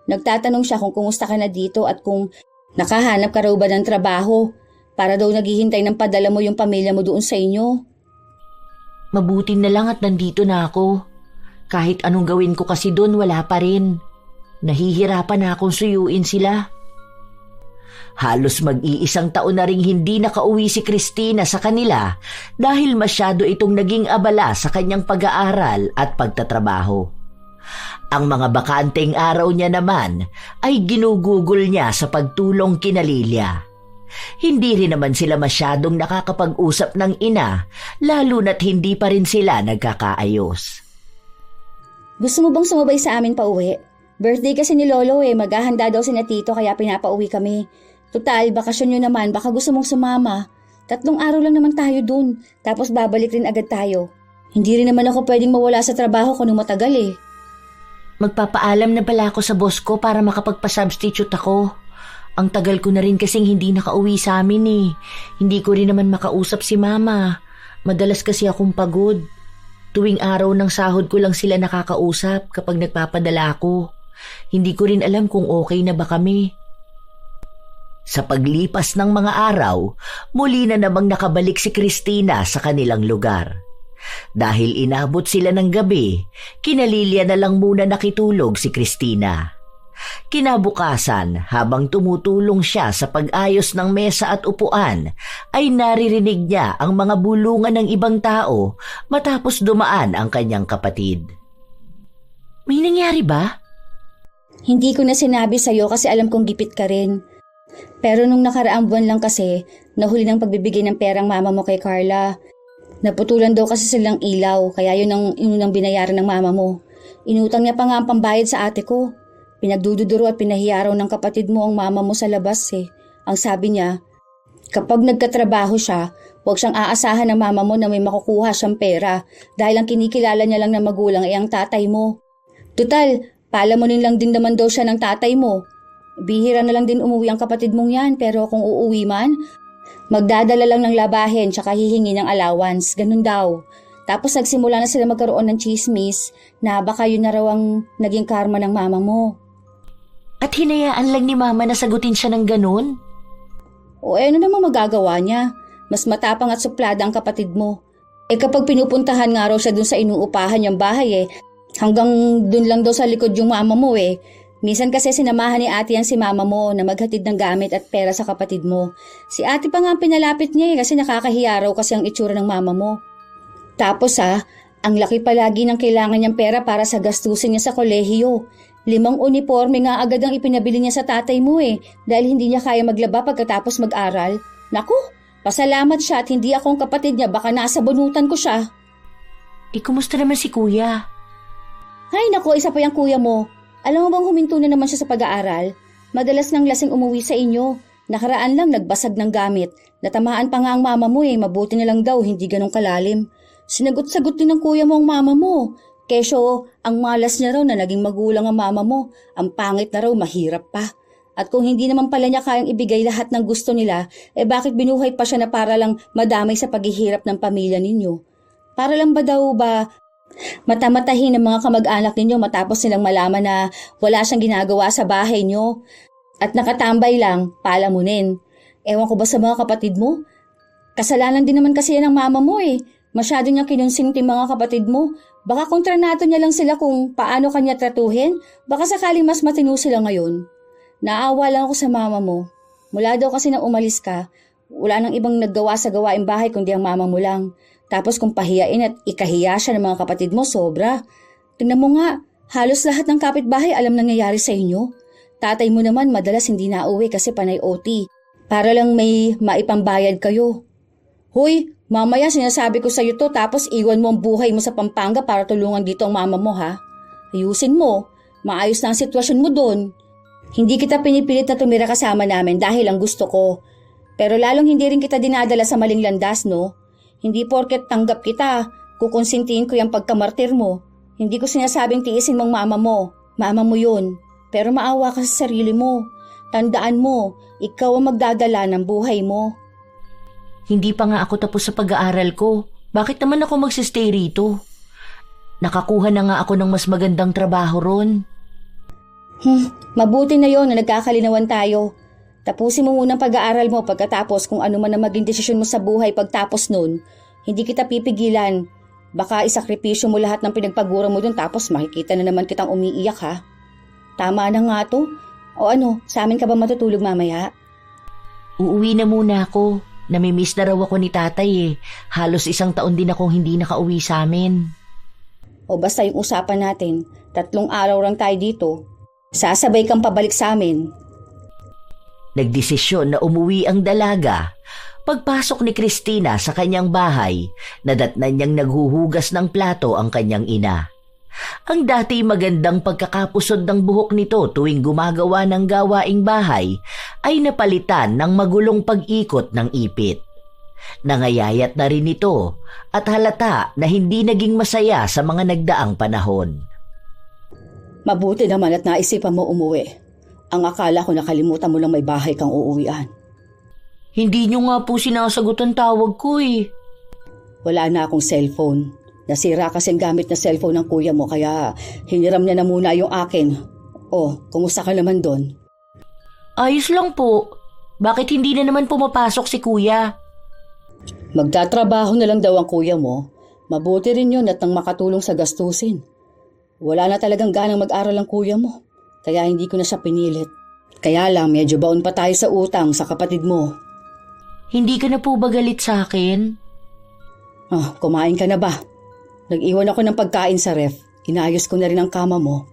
Nagtatanong siya kung kumusta ka na dito at kung nakahanap ka raw ba ng trabaho para daw naghihintay ng padala mo yung pamilya mo doon sa inyo. Mabuti na lang at nandito na ako. Kahit anong gawin ko kasi doon, wala pa rin. Nahihirapan na akong suyuin sila. Halos mag-iisang taon na ring hindi nakauwi si Christina sa kanila dahil masyado itong naging abala sa kanyang pag-aaral at pagtatrabaho. Ang mga bakanteng araw niya naman ay ginugugol niya sa pagtulong kina Lilia. Hindi rin naman sila masyadong nakakapag-usap ng ina, lalo na't hindi pa rin sila nagkakaayos. Gusto mo bang sumabay sa amin pauwi? Birthday kasi ni Lolo maghahanda daw si na Tito kaya pinapauwi kami. Total, bakasyon nyo naman, baka gusto mong sumama. 3 araw lang naman tayo dun, tapos babalik rin agad tayo. Hindi rin naman ako pwedeng mawala sa trabaho kung matagal Magpapaalam na pala ako sa boss ko para makapagpa-substitute ako. Ang tagal ko na rin kasing hindi nakauwi sa amin Hindi ko rin naman makausap si Mama. Madalas kasi akong pagod. Tuwing araw ng sahod ko lang sila nakakausap kapag nagpapadala ako. Hindi ko rin alam kung okay na ba kami. Sa paglipas ng mga araw, muli na namang nakabalik si Christina sa kanilang lugar. Dahil inabot sila ng gabi, kina Lilia na lang muna nakitulog si Christina. Kinabukasan, habang tumutulong siya sa pag-ayos ng mesa at upuan, ay naririnig niya ang mga bulungan ng ibang tao matapos dumaan ang kanyang kapatid. May nangyari ba? Hindi ko na sinabi sa'yo kasi alam kong gipit ka rin. Pero nung nakaraang buwan lang kasi, nahuli ng pagbibigay ng perang mama mo kay Carla. Naputulan daw kasi silang ilaw, kaya yun ang inunang binayaran ng mama mo. Inutang niya pa nga ang pambayad sa ate ko. Pinagdududuro at pinahiyaraw ng kapatid mo ang mama mo sa labas Ang sabi niya, kapag nagkatrabaho siya, huwag siyang aasahan ng mama mo na may makukuha siyang pera dahil ang kinikilala niya lang na magulang ay ang tatay mo. Tutal, palamunin lang din naman daw siya ng tatay mo. Bihira na lang din umuwi ang kapatid mong yan pero kung uuwi man, magdadala lang ng labahin tsaka hihingi ng allowance, ganun daw. Tapos nagsimula na sila magkaroon ng chismis na baka yun na raw ang naging karma ng mama mo. At hinayaan lang ni Mama na sagutin siya ng ganun? O ano namang magagawa niya? Mas matapang at suplada ang kapatid mo. Kapag pinupuntahan nga raw siya dun sa inuupahan niyang bahay hanggang dun lang daw sa likod yung mama mo Minsan kasi sinamahan ni ate yan si mama mo na maghatid ng gamit at pera sa kapatid mo. Si ate pa nga ang pinalapit niya kasi nakakahiya raw kasi ang itsura ng mama mo. Tapos ang laki palagi ng kailangan niyang pera para sa gastusin niya sa kolehiyo. 5 uniforme nga agad ang ipinabili niya sa tatay mo dahil hindi niya kaya maglaba pagkatapos mag-aral. Naku, pasalamat siya at hindi akong kapatid niya, baka nasa bunutan ko siya. Kumusta naman si Kuya? Ay naku, isa pa yung kuya mo. Alam mo bang huminto na naman siya sa pag-aaral? Madalas nang lasing umuwi sa inyo. Nakaraan lang nagbasag ng gamit. Natamaan pa nga ang mama mo mabuti na lang daw hindi ganong kalalim. Sinagot-sagot din ng kuya mo ang mama mo. Kesyo, ang malas niya raw na naging magulang ang mama mo. Ang pangit na raw, mahirap pa. At kung hindi naman pala niya kayang ibigay lahat ng gusto nila, bakit binuhay pa siya na para lang madamay sa paghihirap ng pamilya ninyo? Para lang ba daw matamatahin ng mga kamag-anak ninyo matapos nilang malaman na wala siyang ginagawa sa bahay nyo at nakatambay lang, palamunin. Ewan ko ba sa mga kapatid mo? Kasalanan din naman kasi yan ng mama mo Masyado niya kinonsinti mga kapatid mo. Baka kontranato niya lang sila kung paano kanya tratuhin. Baka sakaling mas matino sila ngayon. Naawa lang ako sa mama mo. Mula daw kasi nang umalis ka, wala nang ibang naggawa sa gawaing bahay kundi ang mama mo lang. Tapos kung pahiyain at ikahiya siya ng mga kapatid mo, sobra. Tingnan mo nga, halos lahat ng kapitbahay alam nangyayari sa inyo. Tatay mo naman madalas hindi nauwi kasi panay OT. Para lang may maipambayad kayo. Hoy, mamaya sinasabi ko sa'yo to tapos iwan mo ang buhay mo sa Pampanga para tulungan dito ang mama mo Ayusin mo, maayos na ang sitwasyon mo doon. Hindi kita pinipilit na tumira kasama namin dahil ang gusto ko. Pero lalong hindi rin kita dinadala sa maling landas, no? Hindi porket tanggap kita, kukonsintihin ko yung pagkamartir mo. Hindi ko sinasabing tiisin mong mama mo. Mama mo yun. Pero maawa ka sa sarili mo. Tandaan mo, ikaw ang magdadala ng buhay mo. Hindi pa nga ako tapos sa pag-aaral ko. Bakit naman ako magsistay rito? Nakakuha na nga ako ng mas magandang trabaho ron. Mabuti na yon na nagkakalinawan tayo. Tapusin mo muna ang pag-aaral mo, pagkatapos kung ano man ang maging desisyon mo sa buhay pagtapos nun, hindi kita pipigilan. Baka isakripisyo mo lahat ng pinagpagura mo dun tapos makikita na naman kitang umiiyak ha. Tama na nga to. O ano, sa amin ka ba matutulog mamaya? Uuwi na muna ako. Namimiss na raw ako ni tatay eh. Halos 1 taon din akong hindi nakauwi sa amin. O basta yung usapan natin, 3 araw lang tayo dito. Sasabay kang pabalik sa amin. Nagdesisyon na umuwi ang dalaga. Pagpasok ni Christina sa kanyang bahay, nadatnan niyang naghuhugas ng plato ang kanyang ina. Ang dati magandang pagkakapusod ng buhok nito tuwing gumagawa ng gawaing bahay ay napalitan ng magulong pag-ikot ng ipit. Nangayayat na rin ito at halata na hindi naging masaya sa mga nagdaang panahon. Mabuti naman at naisipan mo umuwi. Ang akala ko nakalimutan mo lang may bahay kang uuwian. Hindi niyo nga po sinasagot ang tawag ko eh. Wala na akong cellphone. Nasira kasi ang gamit na cellphone ng kuya mo kaya hiniram niya na muna yung akin. Oh, kumusta ka naman doon? Ayos lang po. Bakit hindi na naman pumapasok si kuya? Magtatrabaho na lang daw ang kuya mo. Mabuti rin yun at nang makatulong sa gastusin. Wala na talagang ganang mag-aral ang kuya mo. Kaya hindi ko na siya pinilit. Kaya lang medyo baon pa tayo sa utang sa kapatid mo. Hindi ka na po ba galit sa akin? Kumain ka na ba? Nag-iwan ako ng pagkain sa ref. Inayos ko na rin ang kama mo.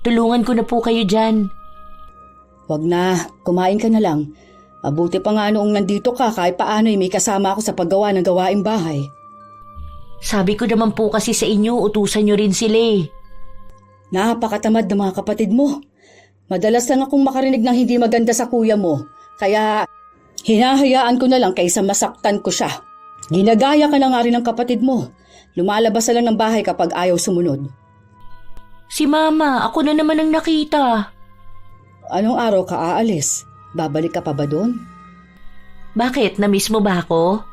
Tulungan ko na po kayo dyan. Wag na, kumain ka na lang. Mabuti pa nga noong nandito ka kahit paano may kasama ako sa paggawa ng gawaing bahay. Sabi ko naman po kasi sa inyo, utusan nyo rin sila eh. Napakatamad ng mga kapatid mo. Madalas lang akong makarinig ng hindi maganda sa kuya mo. Kaya hinahayaan ko na lang kaysa masaktan ko siya. Ginagaya ka na nga rin ng kapatid mo. Lumalabas na lang ng bahay kapag ayaw sumunod. Si Mama, ako na naman ang nakita. Anong araw ka aalis? Babalik ka pa ba doon? Bakit? Na-miss mo ba ako?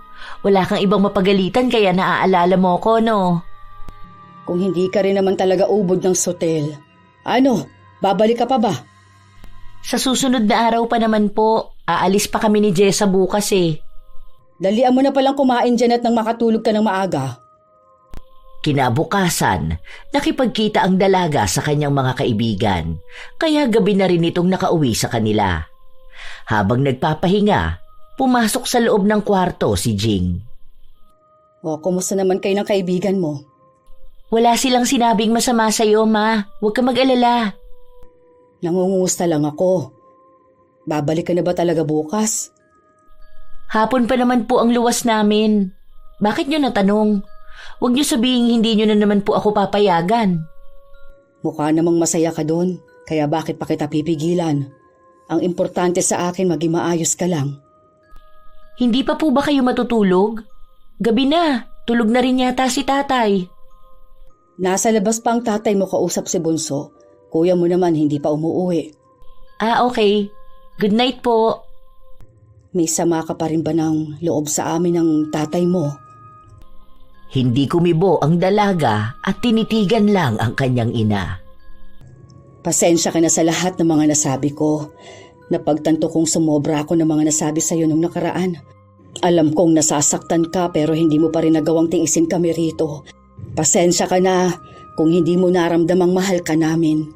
Wala kang ibang mapagalitan kaya naaalala mo ko, no? Kung hindi ka rin naman talaga ubod ng sotel. Ano? Babalik ka pa ba? Sa susunod na araw pa naman po. Aalis pa kami ni Jessa bukas eh. Dalian mo na palang kumain dyan at nang makatulog ka ng maaga. Kinabukasan, nakipagkita ang dalaga sa kanyang mga kaibigan, kaya gabi na rin itong nakauwi sa kanila. Habang nagpapahinga, pumasok sa loob ng kwarto si Jing. Kumusta naman kayo ng kaibigan mo? Wala silang sinabing masama sa'yo, Ma. Huwag ka mag-alala. Nangungumusta lang ako. Babalik ka na ba talaga bukas? Hapon pa naman po ang luwas namin. Bakit nyo natanong? Huwag niyo sabihin hindi niyo na naman po ako papayagan. Mukha namang masaya ka doon, kaya bakit pa kita pipigilan? Ang importante sa akin maging maayos ka lang. Hindi pa po ba kayo matutulog? Gabi na, tulog na rin yata si tatay. Nasa labas pa ang tatay mo kausap si Bunso. Kuya mo naman hindi pa umuuwi. Okay. Good night po. May sama ka pa rin ba ng loob sa amin ng tatay mo? Hindi kumibo ang dalaga at tinitigan lang ang kanyang ina. Pasensya ka na sa lahat ng mga nasabi ko. Napagtanto kong sumobra ako ng mga nasabi sa'yo nung nakaraan. Alam kong nasasaktan ka pero hindi mo pa rin nagawang tiisin kami rito. Pasensya ka na kung hindi mo naramdamang mahal ka namin.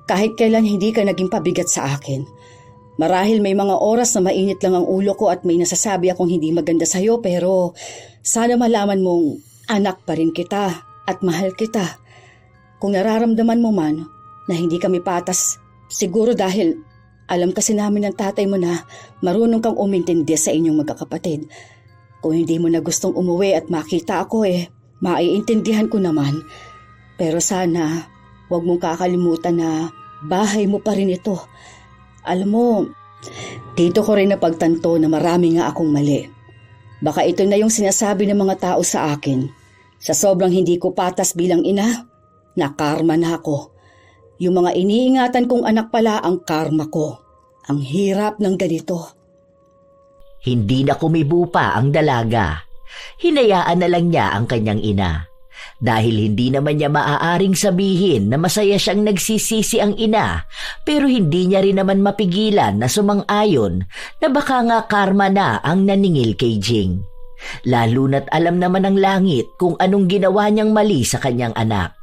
Kahit kailan hindi ka naging pabigat sa akin. Marahil may mga oras na mainit lang ang ulo ko at may nasasabi akong hindi maganda sa'yo pero sana malaman mong anak pa rin kita at mahal kita. Kung nararamdaman mo man na hindi kami patas, siguro dahil alam kasi namin ng tatay mo na marunong kang umintindi sa inyong magkakapatid. Kung hindi mo na gustong umuwi at makita ako maiintindihan ko naman. Pero sana huwag mong kakalimutan na bahay mo pa rin ito. Alam mo, dito ko rin napagtanto na marami nga akong mali. Baka ito na yung sinasabi ng mga tao sa akin. Sa sobrang hindi ko patas bilang ina, nakarma na ako. Yung mga iniingatan kong anak pala ang karma ko. Ang hirap ng ganito. Hindi na kumibo pa ang dalaga. Hinayaan na lang niya ang kanyang ina. Dahil hindi naman niya maaaring sabihin na masaya siyang nagsisisi ang ina, pero hindi niya rin naman mapigilan na sumang-ayon na baka nga karma na ang naningil kay Jing. Lalo na't alam naman ng langit kung anong ginawa niyang mali sa kanyang anak.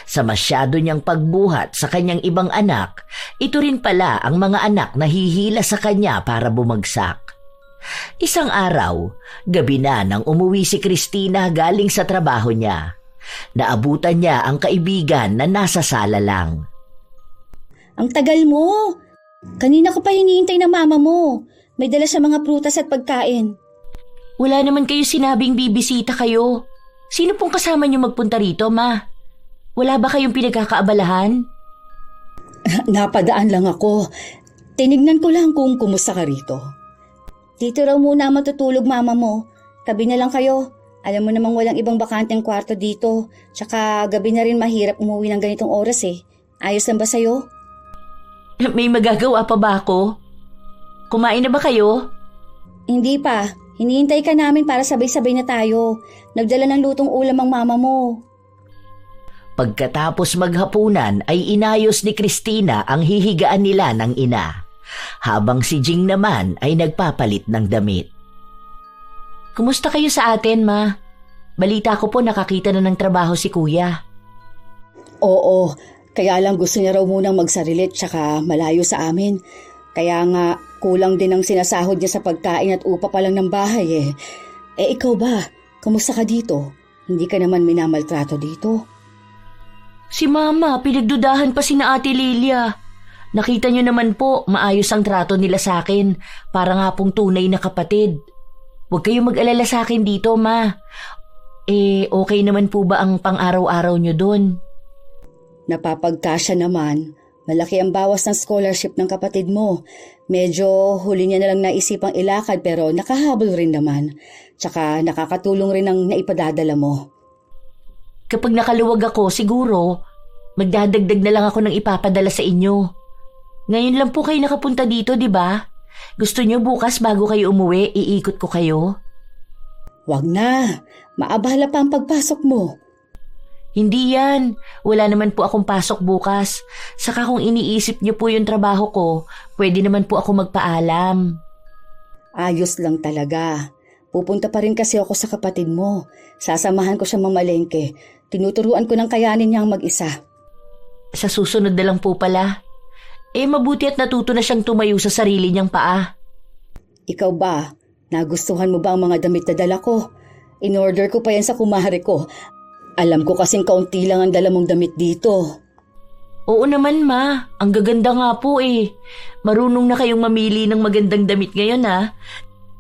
Sa masyado niyang pagbuhat sa kanyang ibang anak, ito rin pala ang mga anak na hihila sa kanya para bumagsak. Isang araw, gabi na nang umuwi si Christina galing sa trabaho niya. Naabutan niya ang kaibigan na nasa sala lang. Ang tagal mo! Kanina ko pa hinihintay ng mama mo. May dala siya mga prutas at pagkain. Wala naman kayo sinabing bibisita kayo. Sino pong kasama niyo magpunta rito, Ma? Wala ba kayong pinagkakaabalahan? Napadaan lang ako. Tinignan ko lang kung kumusta ka rito. Dito raw muna matutulog mama mo. Tabi na lang kayo. Alam mo namang walang ibang bakanteng kwarto dito. Tsaka gabi na rin mahirap umuwi ng ganitong oras eh. Ayos lang ba sa'yo? May magagawa pa ba ako? Kumain na ba kayo? Hindi pa. Hinihintay ka namin para sabay-sabay na tayo. Nagdala ng lutong ulam ang mama mo. Pagkatapos maghapunan ay inayos ni Christina ang hihigaan nila ng ina, habang si Jing naman ay nagpapalit ng damit. Kumusta kayo sa atin, Ma? Balita ko po nakakita na ng trabaho si Kuya. Oo, kaya lang gusto niya raw munang magsarilit tsaka malayo sa amin. Kaya nga kulang din ang sinasahod niya sa pagkain at upa pa lang ng bahay eh. Eh ikaw ba? Kumusta ka dito? Hindi ka naman minamaltrato dito? Si Mama, pinagdudahan pa si na Ate Lilia. Nakita niyo naman po, maayos ang trato nila sa akin. Para nga pong tunay na kapatid. Huwag kayong mag-alala sa akin dito, Ma. Okay naman po ba ang pang-araw-araw niyo doon? Napapagkasya naman. Malaki ang bawas ng scholarship ng kapatid mo. Medyo huli niya na lang naisipang ilakad pero nakahabol rin naman. Tsaka nakakatulong rin ang naipadadala mo. Kapag nakaluwag ako, siguro, magdadagdag na lang ako ng ipapadala sa inyo. Ngayon lang po kayo nakapunta dito, di ba? Gusto niyo bukas bago kayo umuwi, iikot ko kayo? Wag na. Maabala pa ang pagpasok mo. Hindi yan. Wala naman po akong pasok bukas. Saka kung iniisip niyo po yung trabaho ko, pwede naman po ako magpaalam. Ayos lang talaga. Pupunta pa rin kasi ako sa kapatid mo. Sasamahan ko siya mamalengke. Tinuturuan ko ng kayanin niyang mag-isa. Sa susunod na lang po pala. Mabuti at natuto na siyang tumayo sa sarili niyang paa. Ikaw ba? Nagustuhan mo ba ang mga damit na dala ko? In-order ko pa yan sa kumare ko. Alam ko kasing kaunti lang ang dala mong damit dito. Oo naman, Ma. Ang gaganda nga po eh. Marunong na kayong mamili ng magandang damit ngayon, ha?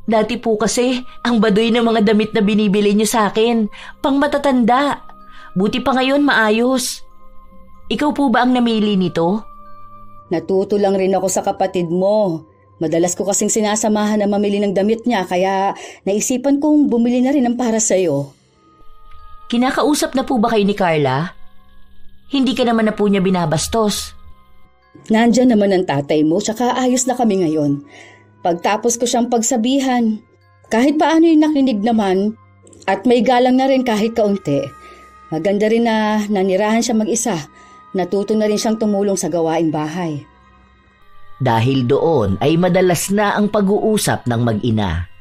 Dati po kasi, ang baduy ng mga damit na binibili niyo sa akin, pang matatanda. Buti pa ngayon maayos. Ikaw po ba ang namili nito? Natuto lang rin ako sa kapatid mo. Madalas ko kasing sinasamahan na mamili ng damit niya kaya naisipan kong bumili na rin ng para sa'yo. Kinakausap na po ba kayo ni Carla? Hindi ka naman na po niya binabastos. Nandyan naman ang tatay mo tsaka ayos na kami ngayon. Pagtapos ko siyang pagsabihan, kahit paano yung nakinig naman at may galang na rin kahit kaunti. Maganda rin na nanirahan siya mag-isa. Natuto na rin siyang tumulong sa gawaing bahay. Dahil doon ay madalas na ang pag-uusap ng mag-ina.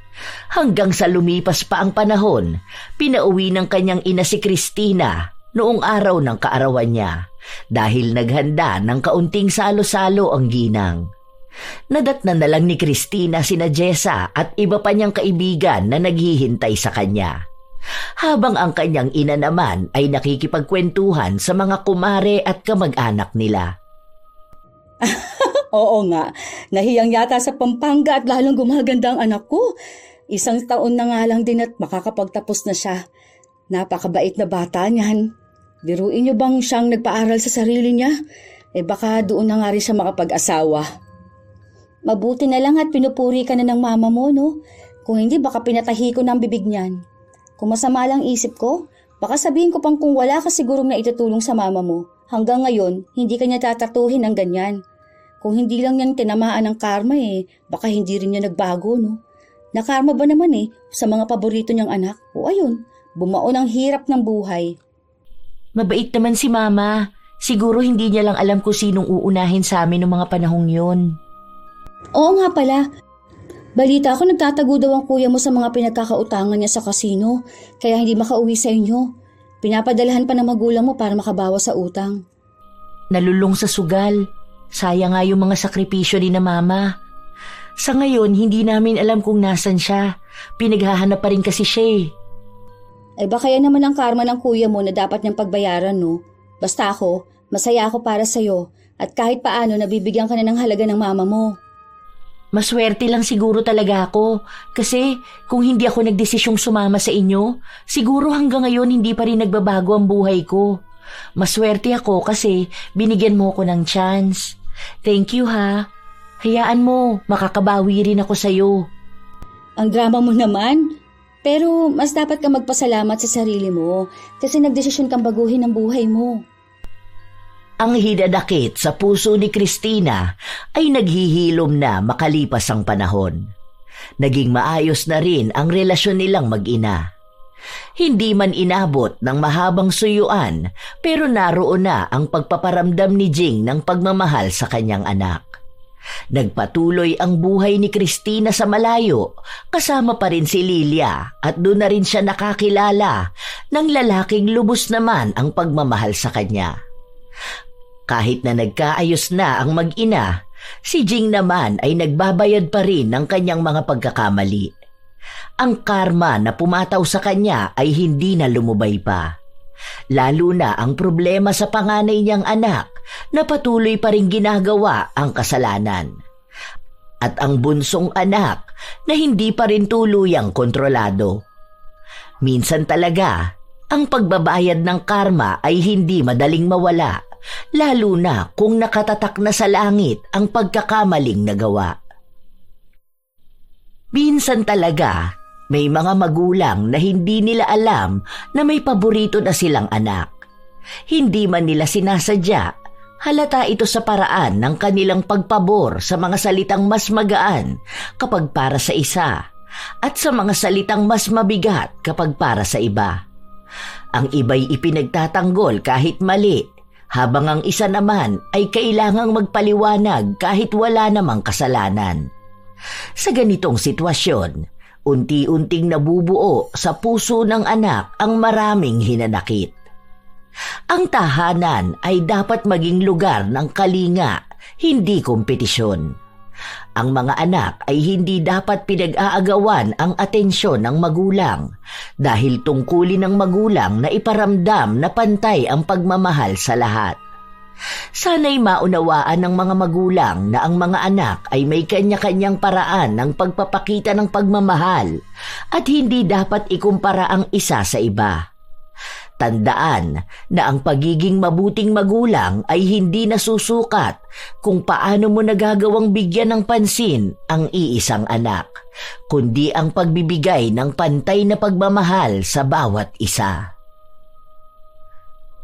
Hanggang sa lumipas pa ang panahon, pinauwi ng kanyang ina si Christina noong araw ng kaarawan niya dahil naghanda ng kaunting salo-salo ang ginang. Nadatnan na lang ni Christina sina Jessa at iba pa niyang kaibigan na naghihintay sa kanya. Habang ang kanyang ina naman ay nakikipagkwentuhan sa mga kumare at kamag-anak nila. Oo nga, nahiyang yata sa Pampanga at lalong gumaganda ang anak ko. 1 taon na nga lang din at makakapagtapos na siya. Napakabait na bata niyan. Biruin niyo bang siyang nagpaaral sa sarili niya? Baka doon na nga rin siya makapag-asawa. Mabuti na lang at pinupuri ka na ng mama mo, no? Kung hindi, baka pinatahi ko ng bibig niyan. Kung masama lang isip ko, baka sabihin ko pang kung wala ka sigurong na itutulong sa mama mo. Hanggang ngayon, hindi ka niya tatatuhin ng ganyan. Kung hindi lang yan tinamaan ng karma baka hindi rin niya nagbago, no? Nakarma ba naman sa mga paborito niyang anak? O ayun, bumaon ang hirap ng buhay. Mabait naman si Mama. Siguro hindi niya lang alam kung sinong uunahin sa amin ng mga panahong yun. Oo nga pala. Balita ko nagtatago daw ang kuya mo sa mga pinagkakautangan niya sa kasino, kaya hindi makauwi sa inyo. Pinapadalahan pa ng magulang mo para makabawas sa utang. Nalulung sa sugal. Sayang nga yung mga sakripisyo ni na Mama. Sa ngayon, hindi namin alam kung nasan siya. Pinaghahanap pa rin kasi siya eh. Ay baka yan naman ang karma ng kuya mo na dapat niyang pagbayaran, no? Basta ako, masaya ako para sa'yo at kahit paano nabibigyan ka na ng halaga ng mama mo. Maswerte lang siguro talaga ako kasi kung hindi ako nagdesisyong sumama sa inyo, siguro hanggang ngayon hindi pa rin nagbabago ang buhay ko. Maswerte ako kasi binigyan mo ko ng chance. Thank you ha. Hayaan mo, makakabawi rin ako sa'yo. Ang drama mo naman. Pero mas dapat ka magpasalamat sa sarili mo kasi nagdesisyon kang baguhin ang buhay mo. Ang hinanakit sa puso ni Christina ay naghihilom na makalipas ang panahon. Naging maayos na rin ang relasyon nilang mag-ina. Hindi man inabot ng mahabang suyuan pero naroon na ang pagpaparamdam ni Jing ng pagmamahal sa kanyang anak. Nagpatuloy ang buhay ni Christina sa malayo, kasama pa rin si Lilia at doon na rin siya nakakilala ng lalaking lubos naman ang pagmamahal sa kanya. Kahit na nagkaayos na ang mag-ina, si Jing naman ay nagbabayad pa rin ng kanyang mga pagkakamali. Ang karma na pumataw sa kanya ay hindi na lumubay pa. Lalo na ang problema sa panganay niyang anak na patuloy pa rin ginagawa ang kasalanan. At ang bunsong anak na hindi pa rin tuluyang kontrolado. Minsan talaga, ang pagbabayad ng karma ay hindi madaling mawala, lalo na kung nakatatak na sa langit ang pagkakamaling nagawa. Minsan talaga, may mga magulang na hindi nila alam na may paborito na silang anak. Hindi man nila sinasadya, halata ito sa paraan ng kanilang pagpabor sa mga salitang mas magaan kapag para sa isa at sa mga salitang mas mabigat kapag para sa iba. Ang iba'y ipinagtatanggol kahit mali, habang ang isa naman ay kailangang magpaliwanag kahit wala namang kasalanan. Sa ganitong sitwasyon, unti-unting nabubuo sa puso ng anak ang maraming hinanakit. Ang tahanan ay dapat maging lugar ng kalinga, hindi kompetisyon. Ang mga anak ay hindi dapat pinag-aagawan ang atensyon ng magulang dahil tungkulin ng magulang na iparamdam na pantay ang pagmamahal sa lahat. Sana'y maunawaan ng mga magulang na ang mga anak ay may kanya-kanyang paraan ng pagpapakita ng pagmamahal at hindi dapat ikumpara ang isa sa iba. Tandaan na ang pagiging mabuting magulang ay hindi nasusukat kung paano mo nagagawang bigyan ng pansin ang iisang anak, kundi ang pagbibigay ng pantay na pagmamahal sa bawat isa.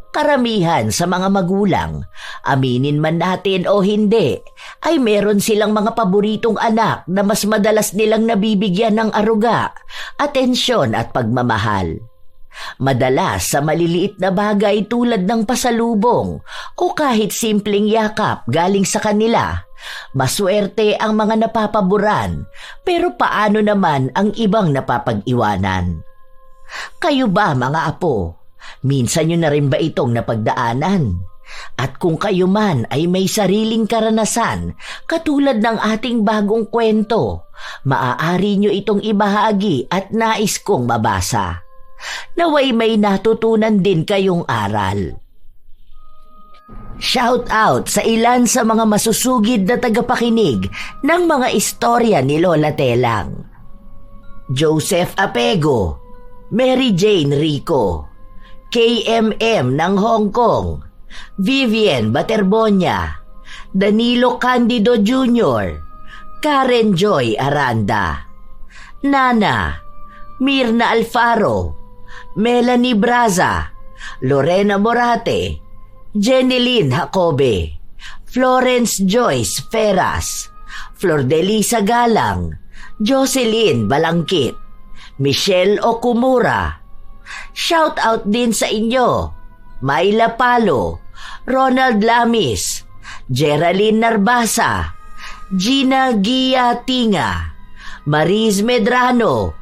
Karamihan sa mga magulang, aminin man natin o hindi, ay meron silang mga paboritong anak na mas madalas nilang nabibigyan ng aruga, atensyon at pagmamahal. Madalas sa maliliit na bagay tulad ng pasalubong o kahit simpleng yakap galing sa kanila, maswerte ang mga napapaboran, pero paano naman ang ibang napapag-iwanan? Kayo ba mga apo? Minsan nyo na rin ba itong napagdaanan? At kung kayo man ay may sariling karanasan katulad ng ating bagong kwento, maaari nyo itong ibahagi at nais kong mabasa. Naway may natutunan din kayong aral. Shout out sa ilan sa mga masusugid na tagapakinig ng mga istorya ni Lola Telang. Joseph Apego, Mary Jane Rico, KMM ng Hong Kong, Vivian Baterbonia, Danilo Candido Jr., Karen Joy Aranda, Nana, Mirna Alfaro, Melanie Braza, Lorena Morate, Jeneline Jacobe, Florence Joyce Ferras, Flordelisa Galang, Jocelyn Balangkit, Michelle Okumura. Shout out din sa inyo, Myla Palo, Ronald Lamis, Geraldine Narbasa, Gina Gia Tinga, Mariz Medrano,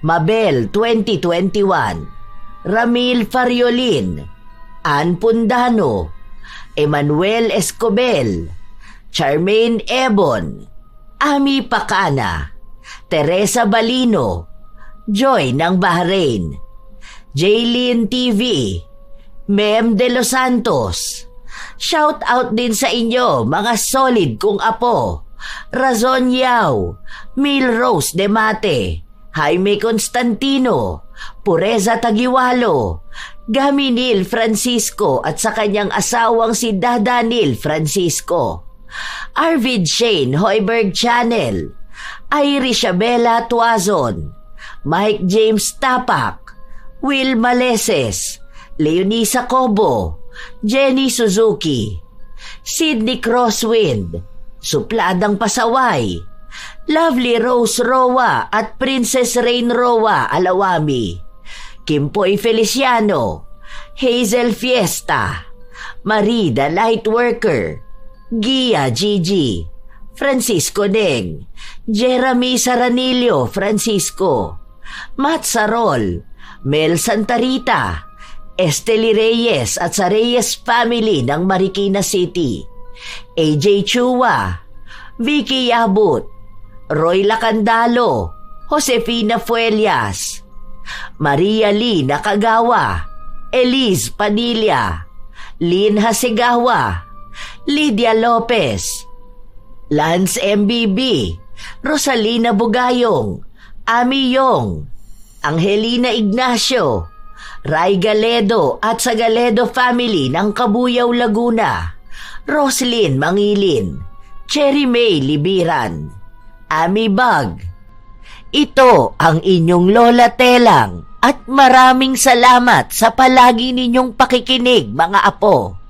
Mabel 2021, Ramil Fariolin, Ann Pundano, Emmanuel Escobel, Charmaine Ebon, Ami Pacana, Teresa Balino, Joy ng Bahrain, Jaylin TV, Mem De Los Santos. Shout out din sa inyo mga solid kong apo, Razon Yao, Milrose De Mate, Jaime Constantino, Pureza Tagiwalo, Gaminil Francisco at sa kanyang asawang si Dadanil Francisco, Arvid Shane Hoiberg Channel, Irish Abela Tuazon, Mike James Tapak, Will Maleses, Leonisa Cobo, Jenny Suzuki, Sydney Crosswind, Supladang Pasaway, Lovely Rose Roa at Princess Rain Roa Alawami, Kimpoy Feliciano, Hazel Fiesta, Marida Lightworker, Gia Gigi, Francisco Deng, Jeremy Saranillo Francisco, Matt Sarol, Mel Santarita, Esteli Reyes at sa Reyes family ng Marikina City, AJ Chua, Vicky Yabut, Roy Lacandalo, Josefina Fuelias, Maria Lee Nakagawa, Elise Padilla, Lynn Hasegawa, Lydia Lopez, Lance MBB, Rosalina Bugayong, Ami Yong, Angelina Ignacio, Ray Galedo at sa Galedo family ng Kabuyaw, Laguna, Roslyn Mangilin, Cherry May Libiran, Ami Bag. Ito ang inyong Lola Telang at maraming salamat sa palagi ninyong pakikinig mga apo.